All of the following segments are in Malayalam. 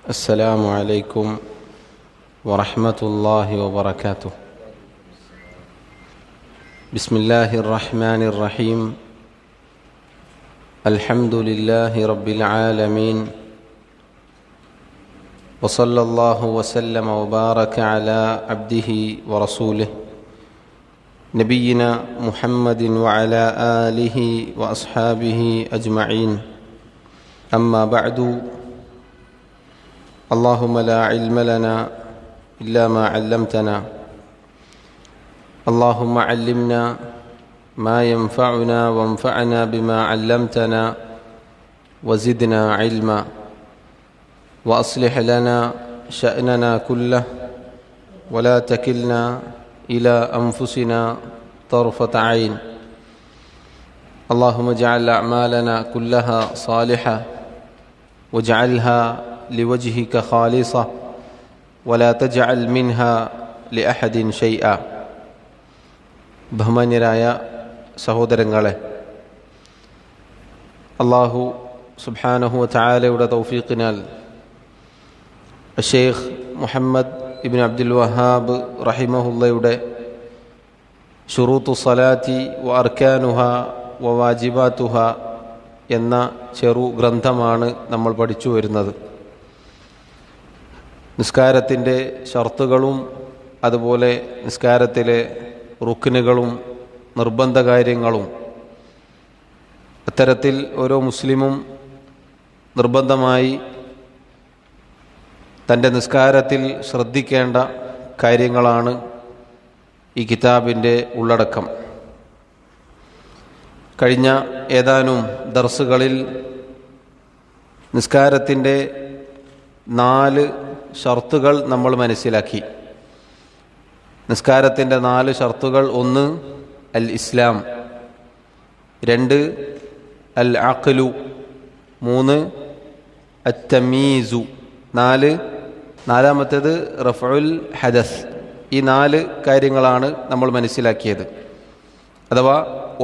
السلام عليكم ورحمة الله وبركاته. بسم الله الرحمن الرحيم. الحمد لله رب العالمين، وصلى الله وسلم وبارك على عبده ورسوله نبينا محمد وعلى آله وأصحابه أجمعين. أما بعد، اللهم لا علم لنا إلا ما علمتنا، اللهم علمنا ما ينفعنا وانفعنا بما علمتنا وزدنا علما، وأصلح لنا شأننا كله ولا تكلنا إلى أنفسنا طرفة عين. اللهم اجعل أعمالنا كلها صالحة واجعلها لوجهك خالصة ولا تجعل منها لأحد شيئا. ബഹുമാന്യരായ സഹോദരങ്ങളെ, അല്ലാഹു സുബ്ഹാനഹു വ തആലയുടെ തൗഫീഖിനാൽ ഷെയ്ഖ് മുഹമ്മദ് ഇബ്നു അബ്ദുൽ വഹാബ് റഹിമഹുള്ളയുടെ ശുറൂത്തു സ്വലാത്തി വ അർക്കാനുഹ വ വാജിബാത്തുഹ എന്ന ചെറു ഗ്രന്ഥമാണ് നമ്മൾ പഠിച്ചു വരുന്നത്. നിസ്കാരത്തിൻ്റെ ഷർത്തുകളും അതുപോലെ നിസ്കാരത്തിലെ റുക്നുകളും നിർബന്ധ കാര്യങ്ങളും അത്തരത്തിൽ ഓരോ മുസ്ലിമും നിർബന്ധമായി തൻ്റെ നിസ്കാരത്തിൽ ശ്രദ്ധിക്കേണ്ട കാര്യങ്ങളാണ് ഈ കിതാബിൻ്റെ ഉള്ളടക്കം. കഴിഞ്ഞ ഏതാനും ദർസുകളിൽ നിസ്കാരത്തിൻ്റെ 4 ഷർത്തുകൾ നമ്മൾ മനസ്സിലാക്കി. നിസ്കാരത്തിൻ്റെ 4 ഷർത്തുകൾ: 1 അൽ ഇസ്ലാം, 2 അൽ അഖ്ലു, 3 അത്തമീസു, 4 റഫഉൽ ഹദസ്. ഈ 4 കാര്യങ്ങളാണ് നമ്മൾ മനസ്സിലാക്കിയത്. അഥവാ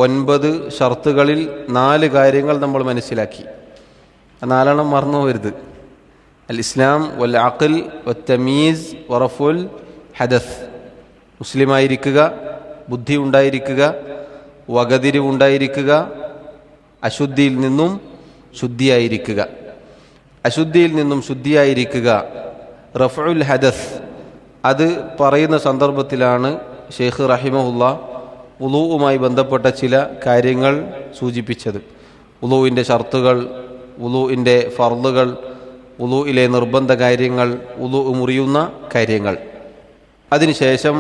9 ഷർത്തുകളിൽ 4 കാര്യങ്ങൾ നമ്മൾ മനസ്സിലാക്കി. 4 മറന്നു പോകരുത്: അൽ ഇസ്ലാം, വൽ അഖ്ൽ, വത്തമീസ്, വറഫുൽ ഹദസ്. മുസ്ലിമായിരിക്കുക, ബുദ്ധി ഉണ്ടായിരിക്കുക, വകതിരിവുണ്ടായിരിക്കുക, അശുദ്ധിയിൽ നിന്നും ശുദ്ധിയായിരിക്കുക. അശുദ്ധിയിൽ നിന്നും ശുദ്ധിയായിരിക്കുക, റഫഉൽ ഹദസ്. അത് പറയുന്ന സന്ദർഭത്തിലാണ് ഷെയ്ഖ് റഹിമഹുള്ള വുളൂഉമായി ബന്ധപ്പെട്ട ചില കാര്യങ്ങൾ സൂചിപ്പിച്ചത്. വുളൂഇൻ്റെ ഷർത്തുകൾ, വുളൂഇൻ്റെ ഫർളുകൾ, വുളൂഇലെ നിർബന്ധ കാര്യങ്ങൾ, വുളൂഉ മുറിയുന്ന കാര്യങ്ങൾ. അതിനുശേഷം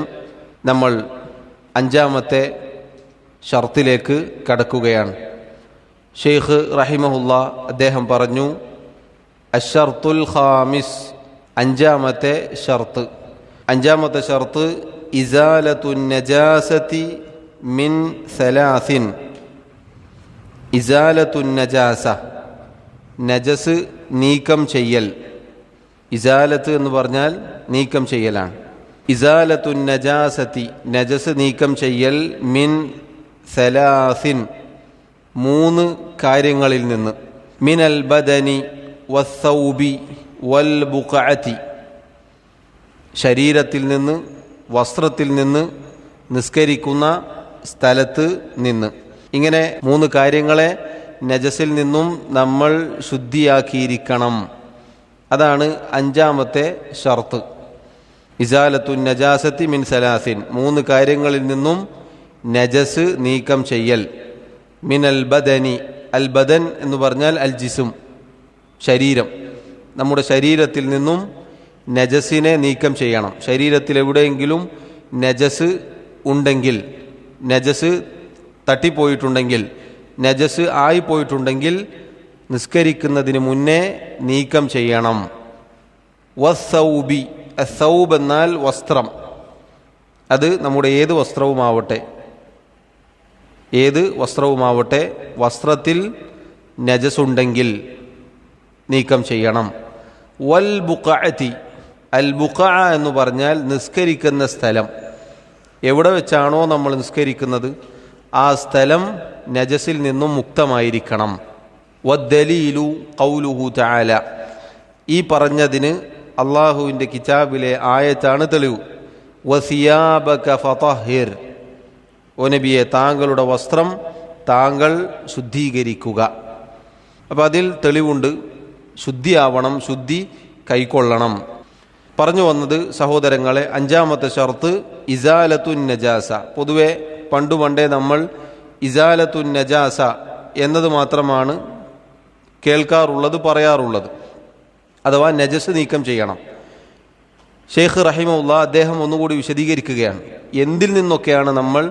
നമ്മൾ 5ാമത്തെ ഷർത്തിലേക്ക് കടക്കുകയാണ്. ഷെയ്ഖ് റഹിമഹുള്ള അദ്ദേഹം പറഞ്ഞു: അശ്ശർത്തുൽ ഖാമിസ്, 5ാമത്തെ ഷർത്ത്. 5ാമത്തെ ഷർത്ത് ഇസാലത്തുൻ നജാസതി മിൻ സലാസിൻ. ഇസാലത്തുൻ നജാസ, നജസ് നീക്കം ചെയ്യൽ. ഇസാലത്ത് എന്ന് പറഞ്ഞാൽ നീക്കം ചെയ്യലാണ്. ഇസാലത്തുൻ നജാസതി, നജസ് നീക്കം ചെയ്യൽ, മിൻ സലാസിൻ, 3 കാര്യങ്ങളിൽ നിന്ന്. മിനൽ ബദനി വസ്സൗബി വൽ ബുഖഅതി, ശരീരത്തിൽ നിന്ന്, വസ്ത്രത്തിൽ നിന്ന്, നിസ്കരിക്കുന്ന സ്ഥലത്ത് നിന്ന്. ഇങ്ങനെ 3 കാര്യങ്ങളെ നജസിൽ നിന്നും നമ്മൾ ശുദ്ധിയാക്കിയിരിക്കണം. അതാണ് 5ാമത്തെ ഷർത്ത്. ഇസാലത്തുൻ നജാസത്തി മിൻ സലാസിൻ, 3 കാര്യങ്ങളിൽ നിന്നും നജസ് നീക്കം ചെയ്യൽ. മിനൽ ബദനി, അൽ ബദൻ എന്ന് പറഞ്ഞാൽ അൽ ജിസ്ം, ശരീരം. നമ്മുടെ ശരീരത്തിൽ നിന്നും നജസിനെ നീക്കം ചെയ്യണം. ശരീരത്തിൽ എവിടെയെങ്കിലും നജസ് ഉണ്ടെങ്കിൽ, നജസ് തട്ടിപ്പോയിട്ടുണ്ടെങ്കിൽ, നജസ് ആയിപ്പോയിട്ടുണ്ടെങ്കിൽ നിസ്കരിക്കുന്നതിന് മുന്നേ നീക്കം ചെയ്യണം. വസ്സൗബി, അസൗബ് എന്നാൽ വസ്ത്രം. അത് നമ്മുടെ ഏത് വസ്ത്രവുമാവട്ടെ, വസ്ത്രത്തിൽ നജസുണ്ടെങ്കിൽ നീക്കം ചെയ്യണം. വൽ ബുഖഅതി, അൽ ബുഖഅ എന്ന് പറഞ്ഞാൽ നിസ്കരിക്കുന്ന സ്ഥലം. എവിടെ വെച്ചാണോ നമ്മൾ നിസ്കരിക്കുന്നത് ആ സ്ഥലം നജസിൽ നിന്നും മുക്തമായിരിക്കണം. വദ്ദലീലു ഖൗലുഹു തആല, ഈ പറഞ്ഞതിന് അള്ളാഹുവിൻ്റെ കിതാബിലെ ആയത്താണ് തെളിവ്. വസിയാബക ഫതഹിർ, ഓ നബിയെ താങ്കളുടെ വസ്ത്രം താങ്കൾ ശുദ്ധീകരിക്കുക. അപ്പോൾ അതിൽ തെളിവുണ്ട്, ശുദ്ധിയാവണം, ശുദ്ധി കൈക്കൊള്ളണം. പറഞ്ഞു വന്നത് സഹോദരങ്ങളെ, അഞ്ചാമത്തെ ഷർത്ത് ഇസാലത്തുൻ നജാസ. പൊതുവെ പണ്ടേ നമ്മൾ ഇസാലത്തുൻ നജാസ എന്നത് മാത്രമാണ് കേൾക്കാറുള്ളത്, പറയാറുള്ളത്. അഥവാ നജസ് നീക്കം ചെയ്യണം. ഷെയ്ഖ് റഹിമഹുല്ലാ അദ്ദേഹം ഒന്നുകൂടി വിശദീകരിക്കുകയാണ് എന്തിൽ നിന്നൊക്കെയാണ് നമ്മൾ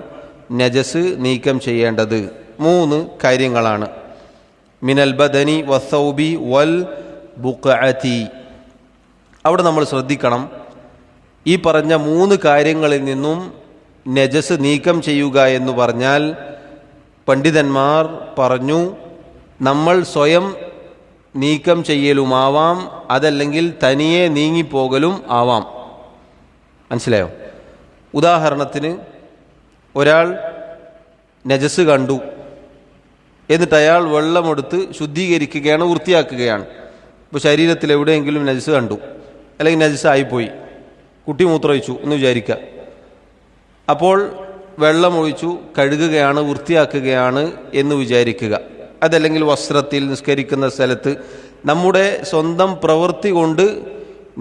നജസ് നീക്കം ചെയ്യേണ്ടത്. 3 കാര്യങ്ങളാണ്. മിനൽ ബദനി വസ്സൗബി വൽ ബുഖഅതി. അവിടെ നമ്മൾ ശ്രദ്ധിക്കണം, ഈ പറഞ്ഞ 3 കാര്യങ്ങളിൽ നിന്നും നജസ് നീക്കം ചെയ്യുക എന്ന് പറഞ്ഞാൽ പണ്ഡിതന്മാർ പറഞ്ഞു, നമ്മൾ സ്വയം നീക്കം ചെയ്യലുമാവാം, അതല്ലെങ്കിൽ തനിയെ നീങ്ങിപ്പോകലും ആവാം. മനസ്സിലായോ? ഉദാഹരണത്തിന് ഒരാൾ നജസ് കണ്ടു, എന്നിട്ട് അയാൾ വെള്ളമെടുത്ത് ശുദ്ധീകരിക്കുകയാണ്, വൃത്തിയാക്കുകയാണ്. ഇപ്പോൾ ശരീരത്തിൽ എവിടെയെങ്കിലും നജസ് കണ്ടു, അല്ലെങ്കിൽ നജസ് ആയിപ്പോയി, കുട്ടി മൂത്രമൊഴിച്ചു എന്ന് വിചാരിക്കുക. അപ്പോൾ വെള്ളമൊഴിച്ചു കഴുകുകയാണ്, വൃത്തിയാക്കുകയാണ് എന്ന് വിചാരിക്കുക. അതല്ലെങ്കിൽ വസ്ത്രത്തിൽ, നിസ്കരിക്കുന്ന സ്ഥലത്ത് നമ്മുടെ സ്വന്തം പ്രവൃത്തി കൊണ്ട്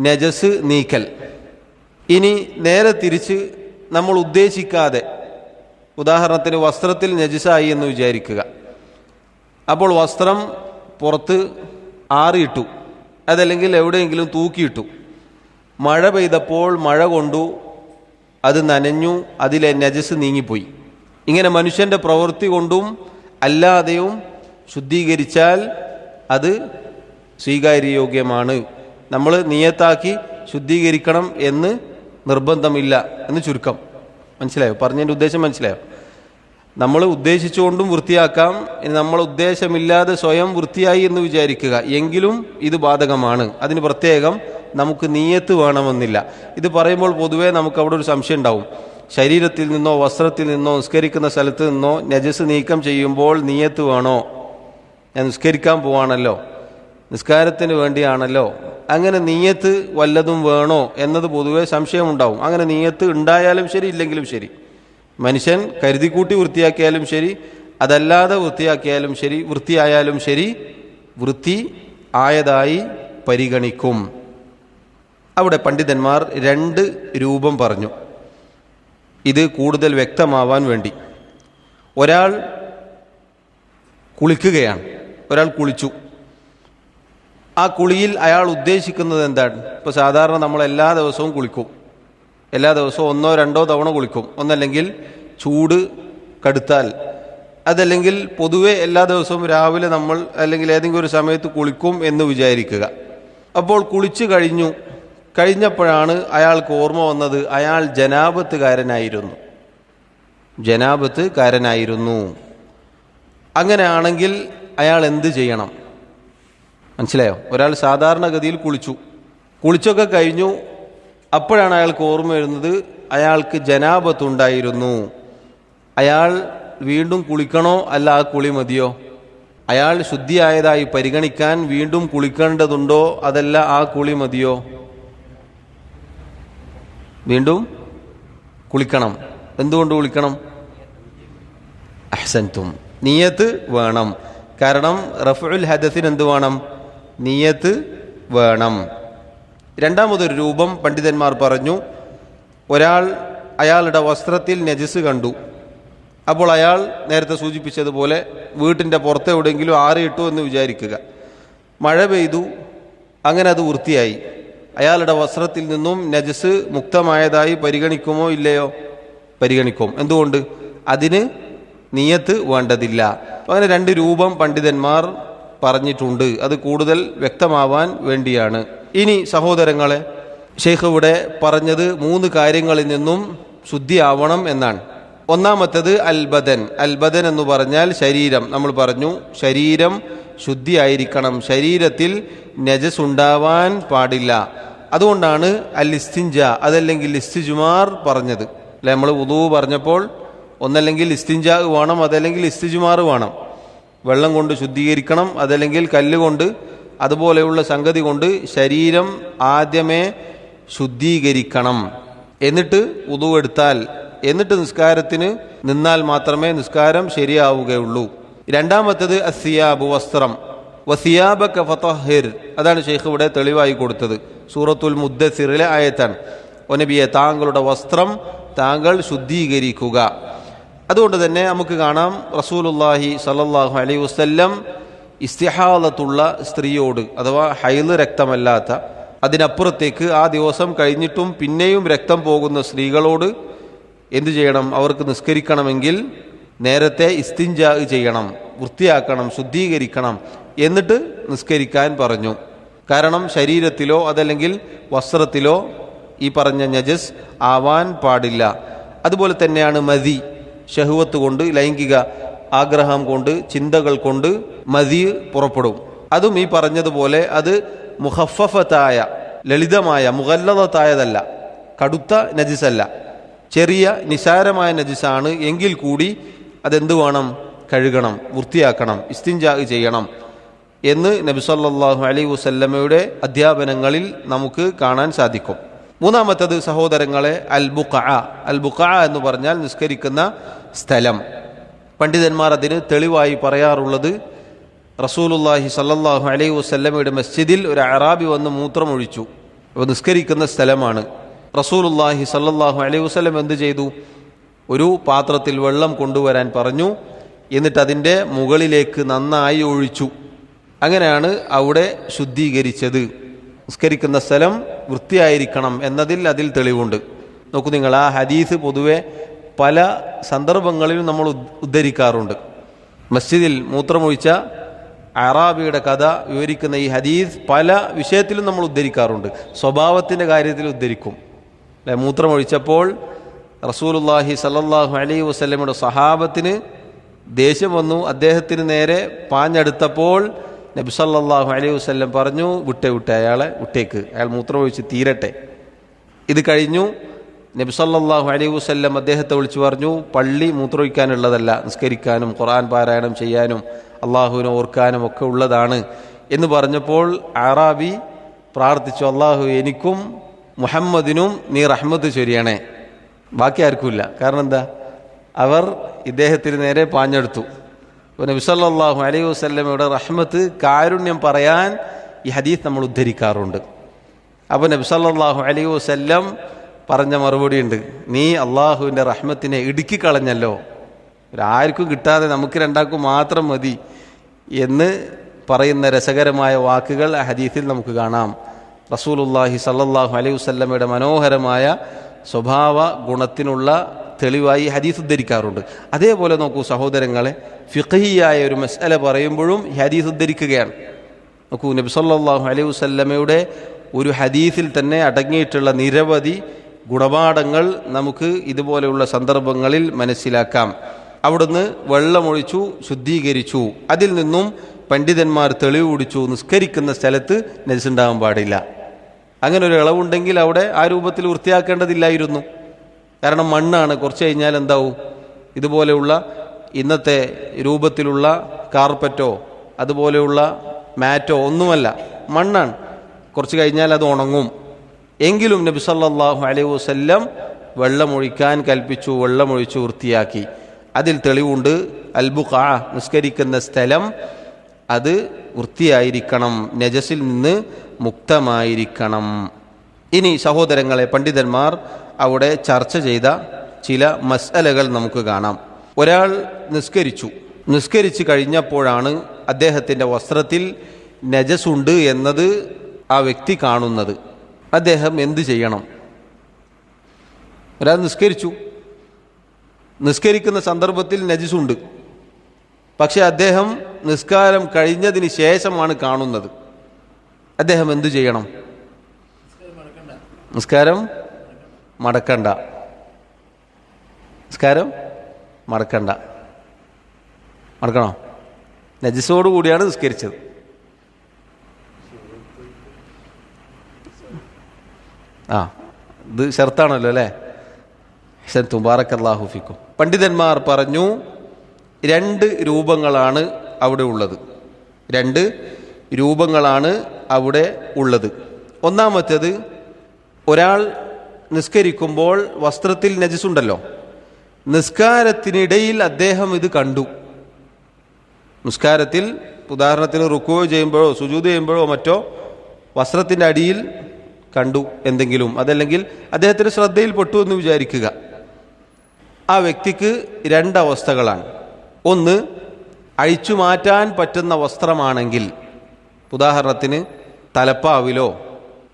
നജസ് നീക്കൽ. ഇനി നേരെ തിരിച്ച് നമ്മൾ ഉദ്ദേശിക്കാതെ, ഉദാഹരണത്തിന് വസ്ത്രത്തിൽ നജസായി എന്ന് വിചാരിക്കുക. അപ്പോൾ വസ്ത്രം പുറത്ത് ആറിയിട്ടു, അതല്ലെങ്കിൽ എവിടെയെങ്കിലും തൂക്കിയിട്ടു. മഴ പെയ്തപ്പോൾ മഴ കൊണ്ടു, അത് നനഞ്ഞു, അതിലെ നജസ് നീങ്ങിപ്പോയി. ഇങ്ങനെ മനുഷ്യൻ്റെ പ്രവൃത്തി കൊണ്ടും അല്ലാതെയും ശുദ്ധീകരിച്ചാൽ അത് സ്വീകാര്യയോഗ്യമാണ്. നമ്മൾ നിയത്താക്കി ശുദ്ധീകരിക്കണം എന്ന് നിർബന്ധമില്ല എന്ന് ചുരുക്കം. മനസ്സിലായോ? പറഞ്ഞതിൻ്റെ ഉദ്ദേശം മനസ്സിലായോ? നമ്മൾ ഉദ്ദേശിച്ചുകൊണ്ടും വൃത്തിയാക്കാം. ഇനി നമ്മൾ ഉദ്ദേശമില്ലാതെ സ്വയം വൃത്തിയായി എന്ന് വിചാരിക്കുക, എങ്കിലും ഇത് ബാധകമാണ്. അതിന് പ്രത്യേകം നമുക്ക് നിയത്ത് വേണമെന്നില്ല. ഇത് പറയുമ്പോൾ പൊതുവേ നമുക്ക് അവിടെ ഒരു സംശയം ഉണ്ടാവും. ശരീരത്തിൽ നിന്നോ വസ്ത്രത്തിൽ നിന്നോ നിസ്കരിക്കുന്ന സ്ഥലത്ത് നിന്നോ നജസ് നീക്കം ചെയ്യുമ്പോൾ നിയത്ത് വേണോ? ഞാൻ നിസ്കരിക്കാൻ പോവാണല്ലോ, നിസ്കാരത്തിന് വേണ്ടിയാണല്ലോ, അങ്ങനെ നിയത്ത് വല്ലതും വേണോ എന്നത് പൊതുവെ സംശയമുണ്ടാവും. അങ്ങനെ നിയത്ത് ഉണ്ടായാലും ശരി, ഇല്ലെങ്കിലും ശരി, മനുഷ്യൻ കരുതിക്കൂട്ടി വൃത്തിയാക്കിയാലും ശരി, അതല്ലാതെ വൃത്തിയാക്കിയാലും ശരി, വൃത്തിയായാലും ശരി, വൃത്തി ആയതായി പരിഗണിക്കും. അവിടെ പണ്ഡിതന്മാർ 2 രൂപം പറഞ്ഞു, ഇത് കൂടുതൽ വ്യക്തമാവാൻ വേണ്ടി. ഒരാൾ കുളിക്കുകയാണ്, ഒരാൾ കുളിച്ചു. ആ കുളിയിൽ അയാൾ ഉദ്ദേശിക്കുന്നത് എന്താണ്? ഇപ്പോൾ സാധാരണ നമ്മൾ എല്ലാ ദിവസവും കുളിക്കും, എല്ലാ ദിവസവും 1-2 തവണ കുളിക്കും. ഒന്നല്ലെങ്കിൽ ചൂട് കടുത്താൽ, അതല്ലെങ്കിൽ പൊതുവെ എല്ലാ ദിവസവും രാവിലെ നമ്മൾ അല്ലെങ്കിൽ ഏതെങ്കിലും ഒരു സമയത്ത് കുളിക്കും എന്ന് വിചാരിക്കുക. അപ്പോൾ കുളിച്ചു കഴിഞ്ഞപ്പോഴാണ് അയാൾക്ക് ഓർമ്മ വന്നത് അയാൾ ജനാബത്തുകാരനായിരുന്നു. അങ്ങനെയാണെങ്കിൽ അയാൾ എന്ത് ചെയ്യണം? മനസ്സിലായോ? ഒരാൾ സാധാരണഗതിയിൽ കുളിച്ചൊക്കെ കഴിഞ്ഞു, അപ്പോഴാണ് അയാൾക്ക് ഓർമ്മ വരുന്നത് അയാൾക്ക് ജനാബത്തുണ്ടായിരുന്നു. അയാൾ വീണ്ടും കുളിക്കണോ, അല്ല ആ കുളി മതിയോ? അയാൾ ശുദ്ധിയായതായി പരിഗണിക്കാൻ വീണ്ടും കുളിക്കേണ്ടതുണ്ടോ, അതല്ല ആ കുളി മതിയോ? വീണ്ടും കുളിക്കണം. എന്തുകൊണ്ട് കുളിക്കണം? അഹ്സൻതും, നിയത്ത് വേണം. കാരണം റഫ്ഉൽ ഹദസിന് എന്ത് വേണം? നിയത്ത് വേണം. രണ്ടാമതൊരു രൂപം പണ്ഡിതന്മാർ പറഞ്ഞു, അയാളുടെ വസ്ത്രത്തിൽ നജസ് കണ്ടു. അപ്പോൾ അയാൾ നേരത്തെ സൂചിപ്പിച്ചതുപോലെ വീട്ടിൻ്റെ പുറത്തെവിടെയെങ്കിലും ആറിയിട്ടു എന്ന് വിചാരിക്കുക. മഴ പെയ്തു, അങ്ങനെ അത് വൃത്തിയായി. അയാളുടെ വസ്ത്രത്തിൽ നിന്നും നജസ് മുക്തമായതായി പരിഗണിക്കുമോ ഇല്ലയോ? പരിഗണിക്കും. എന്തുകൊണ്ട്? അതിന് നിയത്ത് വേണ്ടതില്ല. അങ്ങനെ 2 രൂപം പണ്ഡിതന്മാർ പറഞ്ഞിട്ടുണ്ട്. അത് കൂടുതൽ വ്യക്തമാവാൻ വേണ്ടിയാണ്. ഇനി സഹോദരങ്ങളെ, ഷെയ്ഖ് ഇവിടെ പറഞ്ഞത് 3 കാര്യങ്ങളിൽ നിന്നും ശുദ്ധിയാവണം എന്നാണ്. ഒന്നാമത്തേത് അൽബദൻ എന്ന് പറഞ്ഞാൽ ശരീരം. നമ്മൾ പറഞ്ഞു ശരീരം ശുദ്ധിയായിരിക്കണം, ശരീരത്തിൽ നജസ് ഉണ്ടാവാൻ പാടില്ല. അതുകൊണ്ടാണ് ഇസ്തിൻജ അതല്ലെങ്കിൽ ഇസ്തിജ്മാർ പറഞ്ഞത്. അല്ലെ, നമ്മൾ വുളൂ പറഞ്ഞപ്പോൾ ഒന്നല്ലെങ്കിൽ ഇസ്തിൻജാ വേണം, അതല്ലെങ്കിൽ ഇസ്തിജ്മാർ വേണം. വെള്ളം കൊണ്ട് ശുദ്ധീകരിക്കണം, അതല്ലെങ്കിൽ കല്ല് കൊണ്ട് അതുപോലെയുള്ള സംഗതി കൊണ്ട് ശരീരം ആദ്യമേ ശുദ്ധീകരിക്കണം. എന്നിട്ട് വുദു എടുത്താൽ, എന്നിട്ട് നിസ്കാരത്തിന് നിന്നാൽ മാത്രമേ നിസ്കാരം ശരിയാവുകയുള്ളൂ. രണ്ടാമത്തേത് അസ്സിയാബ്, വസ്ത്രം. വസിയാബക ഫതഹിർ, അതാണ് ഷെയ്ഖ് ഇവിടെ തെളിവായി കൊടുത്തത്. സൂറത്തുൽ മുദ്ദസിറിലെ ആയത്താണ്. ഓ നബിയെ, താങ്കളുടെ വസ്ത്രം താങ്കൾ ശുദ്ധീകരിക്കുക. അതുകൊണ്ട് തന്നെ നമുക്ക് കാണാം റസൂലുള്ളാഹി സ്വല്ലല്ലാഹു അലൈഹി വസല്ലം ഇസ്തിഹാലത്തുള്ള സ്ത്രീയോട്, അഥവാ ഹൈള് രക്തമല്ലാത്ത, അതിനപ്പുറത്തേക്ക് ആ ദിവസം കഴിഞ്ഞിട്ടും പിന്നെയും രക്തം പോകുന്ന സ്ത്രീകളോട് എന്തു ചെയ്യണം? അവർക്ക് നിസ്കരിക്കണമെങ്കിൽ നേരത്തെ ഇസ്തിൻജാ ചെയ്യണം, വൃത്തിയാക്കണം, ശുദ്ധീകരിക്കണം, എന്നിട്ട് നിസ്കരിക്കാൻ പറഞ്ഞു. കാരണം ശരീരത്തിലോ അതല്ലെങ്കിൽ വസ്ത്രത്തിലോ ഈ പറഞ്ഞ നജസ് ആവാൻ പാടില്ല. അതുപോലെ തന്നെയാണ് മദി, ഷഹ്വത്ത് കൊണ്ട്, ലൈംഗിക ആഗ്രഹം കൊണ്ട്, ചിന്തകൾ കൊണ്ട് മദി പുറപ്പെടും. അതും ഈ പറഞ്ഞതുപോലെ അത് മുഖഫഫത്തായ, ലളിതമായ, മുഗല്ലദത്തായതല്ല, കടുത്ത നജിസല്ല, ചെറിയ നിസാരമായ നജിസാണ്. എങ്കിൽ കൂടി അതെന്ത് വേണം? കഴുകണം, വൃത്തിയാക്കണം, ഇസ്തിൻജാ ചെയ്യണം എന്ന് നബി സല്ലല്ലാഹു അലൈഹി വസല്ലമയുടെ അധ്യാപനങ്ങളിൽ നമുക്ക് കാണാൻ സാധിക്കും. മൂന്നാമത്തേത് സഹോദരങ്ങളെ അൽ ബുഖഅ. അൽ ബുഖഅ എന്ന് പറഞ്ഞാൽ നിസ്കരിക്കുന്ന സ്ഥലം. പണ്ഡിതന്മാർ അതിന് തെളിവായി പറയാറുള്ളത്, റസൂലുള്ളാഹി സല്ലല്ലാഹു അലൈഹി വസല്ലമയുടെ മസ്ജിദിൽ ഒരു അറാബി വന്ന് മൂത്രമൊഴിച്ചു. അപ്പോൾ നിസ്കരിക്കുന്ന സ്ഥലമാണ്. റസൂലുള്ളാഹി സല്ലല്ലാഹു അലൈഹി വസല്ലം എന്ത് ചെയ്തു? ഒരു പാത്രത്തിൽ വെള്ളം കൊണ്ടുവരാൻ പറഞ്ഞു. എന്നിട്ട് അതിൻ്റെ മുകളിലേക്ക് നന്നായി ഒഴിച്ചു. അങ്ങനെയാണ് അവിടെ ശുദ്ധീകരിച്ചത്. നിസ്കരിക്കുന്ന സ്ഥലം വൃത്തിയായിരിക്കണം അതിൽ തെളിവുണ്ട്. നോക്കൂ നിങ്ങൾ, ആ ഹദീസ് പൊതുവെ പല സന്ദർഭങ്ങളിലും നമ്മൾ ഉദ്ധരിക്കാറുണ്ട്. മസ്ജിദിൽ മൂത്രമൊഴിച്ച അറാബിയുടെ കഥ വിവരിക്കുന്ന ഈ ഹദീസ് പല വിഷയത്തിലും നമ്മൾ ഉദ്ധരിക്കാറുണ്ട്. സ്വഭാവത്തിൻ്റെ കാര്യത്തിൽ ഉദ്ധരിക്കും. അല്ലെ, മൂത്രമൊഴിച്ചപ്പോൾ റസൂലുള്ളാഹി സല്ലല്ലാഹു അലൈഹി വസല്ലമയുടെ സഹാബത്തിന് ദേഷ്യം വന്നു. അദ്ദേഹത്തിന് നേരെ പാഞ്ഞെടുത്തപ്പോൾ നബി സല്ലല്ലാഹു അലൈഹി വസല്ലം പറഞ്ഞു, വിട്ടേ അയാളെ വിട്ടേക്ക്, അയാൾ മൂത്രമൊഴിച്ച് തീരട്ടെ. ഇത് കഴിഞ്ഞു നബി സല്ലല്ലാഹു അലൈഹി വസല്ലം അദ്ദേഹത്തെ വിളിച്ചു പറഞ്ഞു, പള്ളി മൂത്രമൊഴിക്കാനുള്ളതല്ല, നിസ്കരിക്കാനും ഖുർആൻ പാരായണം ചെയ്യാനും അള്ളാഹുവിനെ ഓർക്കാനും ഒക്കെ ഉള്ളതാണ് എന്ന് പറഞ്ഞപ്പോൾ അറാബി പ്രാർത്ഥിച്ചു, അള്ളാഹു എനിക്കും മുഹമ്മദിനും നീ റഹ്മത്ത് ചൊരിയണേ. ബാക്കി ആർക്കുമില്ല. കാരണം എന്താ? അവർ ഇദ്ദേഹത്തിന് നേരെ പാഞ്ഞെടുത്തു. അപ്പോൾ നബി സല്ലല്ലാഹു അലൈഹി വസല്ലമയുടെ റഹ്മത്ത്, കാരുണ്യം പറയാൻ ഈ ഹദീസ് നമ്മൾ ഉദ്ധരിക്കാറുണ്ട്. അപ്പോൾ നബി സല്ലല്ലാഹു അലൈഹി വസല്ലം പറഞ്ഞ മറുപടി ഉണ്ട്, നീ അള്ളാഹുവിൻ്റെ റഹ്മത്തിനെ ഇടുക്കിക്കളഞ്ഞല്ലോ, ആർക്കും കിട്ടാതെ നമുക്ക് രണ്ടാൾക്കും മാത്രം മതി എന്ന് പറയുന്ന രസകരമായ വാക്കുകൾ ആ ഹദീസിൽ നമുക്ക് കാണാം. റസൂലുള്ളാഹി സല്ലല്ലാഹു അലൈഹി വസല്ലമയുടെ മനോഹരമായ സ്വഭാവ ഗുണത്തിനുള്ള തെളിവായി ഹദീസ് ഉദ്ധരിക്കാറുണ്ട്. അതേപോലെ നോക്കൂ സഹോദരങ്ങളെ, ഫിഖഹിയായ ഒരു മസ്അല പറയുമ്പോഴും ഹദീസ് ഉദ്ധരിക്കുകയാണ്. നോക്കൂ, നബി സല്ലല്ലാഹു അലൈഹി വസല്ലമയുടെ ഒരു ഹദീസിൽ തന്നെ അടങ്ങിയിട്ടുള്ള നിരവധി ഗുണപാഠങ്ങൾ നമുക്ക് ഇതുപോലെയുള്ള സന്ദർഭങ്ങളിൽ മനസ്സിലാക്കാം. അവിടുന്ന് വെള്ളമൊഴിച്ചു, ശുദ്ധീകരിച്ചു. അതിൽ നിന്നും പണ്ഡിതന്മാർ തെളിവ് പിടിച്ചു, നിസ്കരിക്കുന്ന സ്ഥലത്ത് നജസുണ്ടാകാൻ പാടില്ല. അങ്ങനെ ഒരു ഇളവുണ്ടെങ്കിൽ അവിടെ ആ രൂപത്തിൽ വൃത്തിയാക്കേണ്ടതില്ലായിരുന്നു. കാരണം മണ്ണാണ്. കുറച്ച് കഴിഞ്ഞാൽ എന്താവും? ഇതുപോലെയുള്ള ഇന്നത്തെ രൂപത്തിലുള്ള കാർപ്പറ്റോ അതുപോലെയുള്ള മാറ്റോ ഒന്നുമല്ല, മണ്ണാണ്. കുറച്ച് കഴിഞ്ഞാൽ അത് ഉണങ്ങും. എങ്കിലും നബി സല്ലല്ലാഹു അലൈഹി വസല്ലം വെള്ളമൊഴിക്കാൻ കൽപ്പിച്ചു, വെള്ളമൊഴിച്ചു വൃത്തിയാക്കി. അതിൽ തെളിവുണ്ട്. അൽ ബുഖഅ, നിസ്കരിക്കുന്ന സ്ഥലം അത് വൃത്തിയായിരിക്കണം, നജസിൽ നിന്ന് മുക്തമായിരിക്കണം. ഇനി സഹോദരങ്ങളെ, പണ്ഡിതന്മാർ അവിടെ ചർച്ച ചെയ്ത ചില മസ്അലകൾ നമുക്ക് കാണാം. ഒരാൾ നിസ്കരിച്ചു കഴിഞ്ഞപ്പോഴാണ് അദ്ദേഹത്തിൻ്റെ വസ്ത്രത്തിൽ നജസുണ്ട് എന്നത് ആ വ്യക്തി കാണുന്നത്. അദ്ദേഹം എന്ത് ചെയ്യണം? ഒരാൾ നിസ്കരിക്കുന്ന സന്ദർഭത്തിൽ നജസുണ്ട്, പക്ഷെ അദ്ദേഹം നിസ്കാരം കഴിഞ്ഞതിന് ശേഷമാണ് കാണുന്നത്. അദ്ദേഹം എന്തു ചെയ്യണം? നിസ്കാരം മടക്കണ്ട. മടക്കണോ? നജസോടു കൂടിയാണ് നിസ്കരിച്ചത്. ഇത് ഷർത്താണല്ലോ അല്ലേ? ബാറക്കല്ലാഹു ഫീക്കും. പണ്ഡിതന്മാർ പറഞ്ഞു, രണ്ട് രൂപങ്ങളാണ് അവിടെ ഉള്ളത്. രണ്ട് രൂപങ്ങളാണ് അവിടെ ഉള്ളത്. ഒന്നാമത്തേത്, ഒരാൾ നിസ്കരിക്കുമ്പോൾ വസ്ത്രത്തിൽ നജസുണ്ടല്ലോ, നിസ്കാരത്തിനിടയിൽ അദ്ദേഹം ഇത് കണ്ടു. നിസ്കാരത്തിൽ ഉദാഹരണത്തിന് റുക്കൂ ചെയ്യുമ്പോഴോ സുജൂദ് ചെയ്യുമ്പോഴോ മറ്റോ വസ്ത്രത്തിൻ്റെ അടിയിൽ കണ്ടു എന്തെങ്കിലും, അതല്ലെങ്കിൽ അദ്ദേഹത്തിന് ശ്രദ്ധയിൽപ്പെട്ടു എന്ന് വിചാരിക്കുക. ആ വ്യക്തിക്ക് രണ്ടവസ്ഥകളാണ്. ഒന്ന്, അഴിച്ചു മാറ്റാൻ പറ്റുന്ന വസ്ത്രമാണെങ്കിൽ, ഉദാഹരണത്തിന് തലപ്പാവിലോ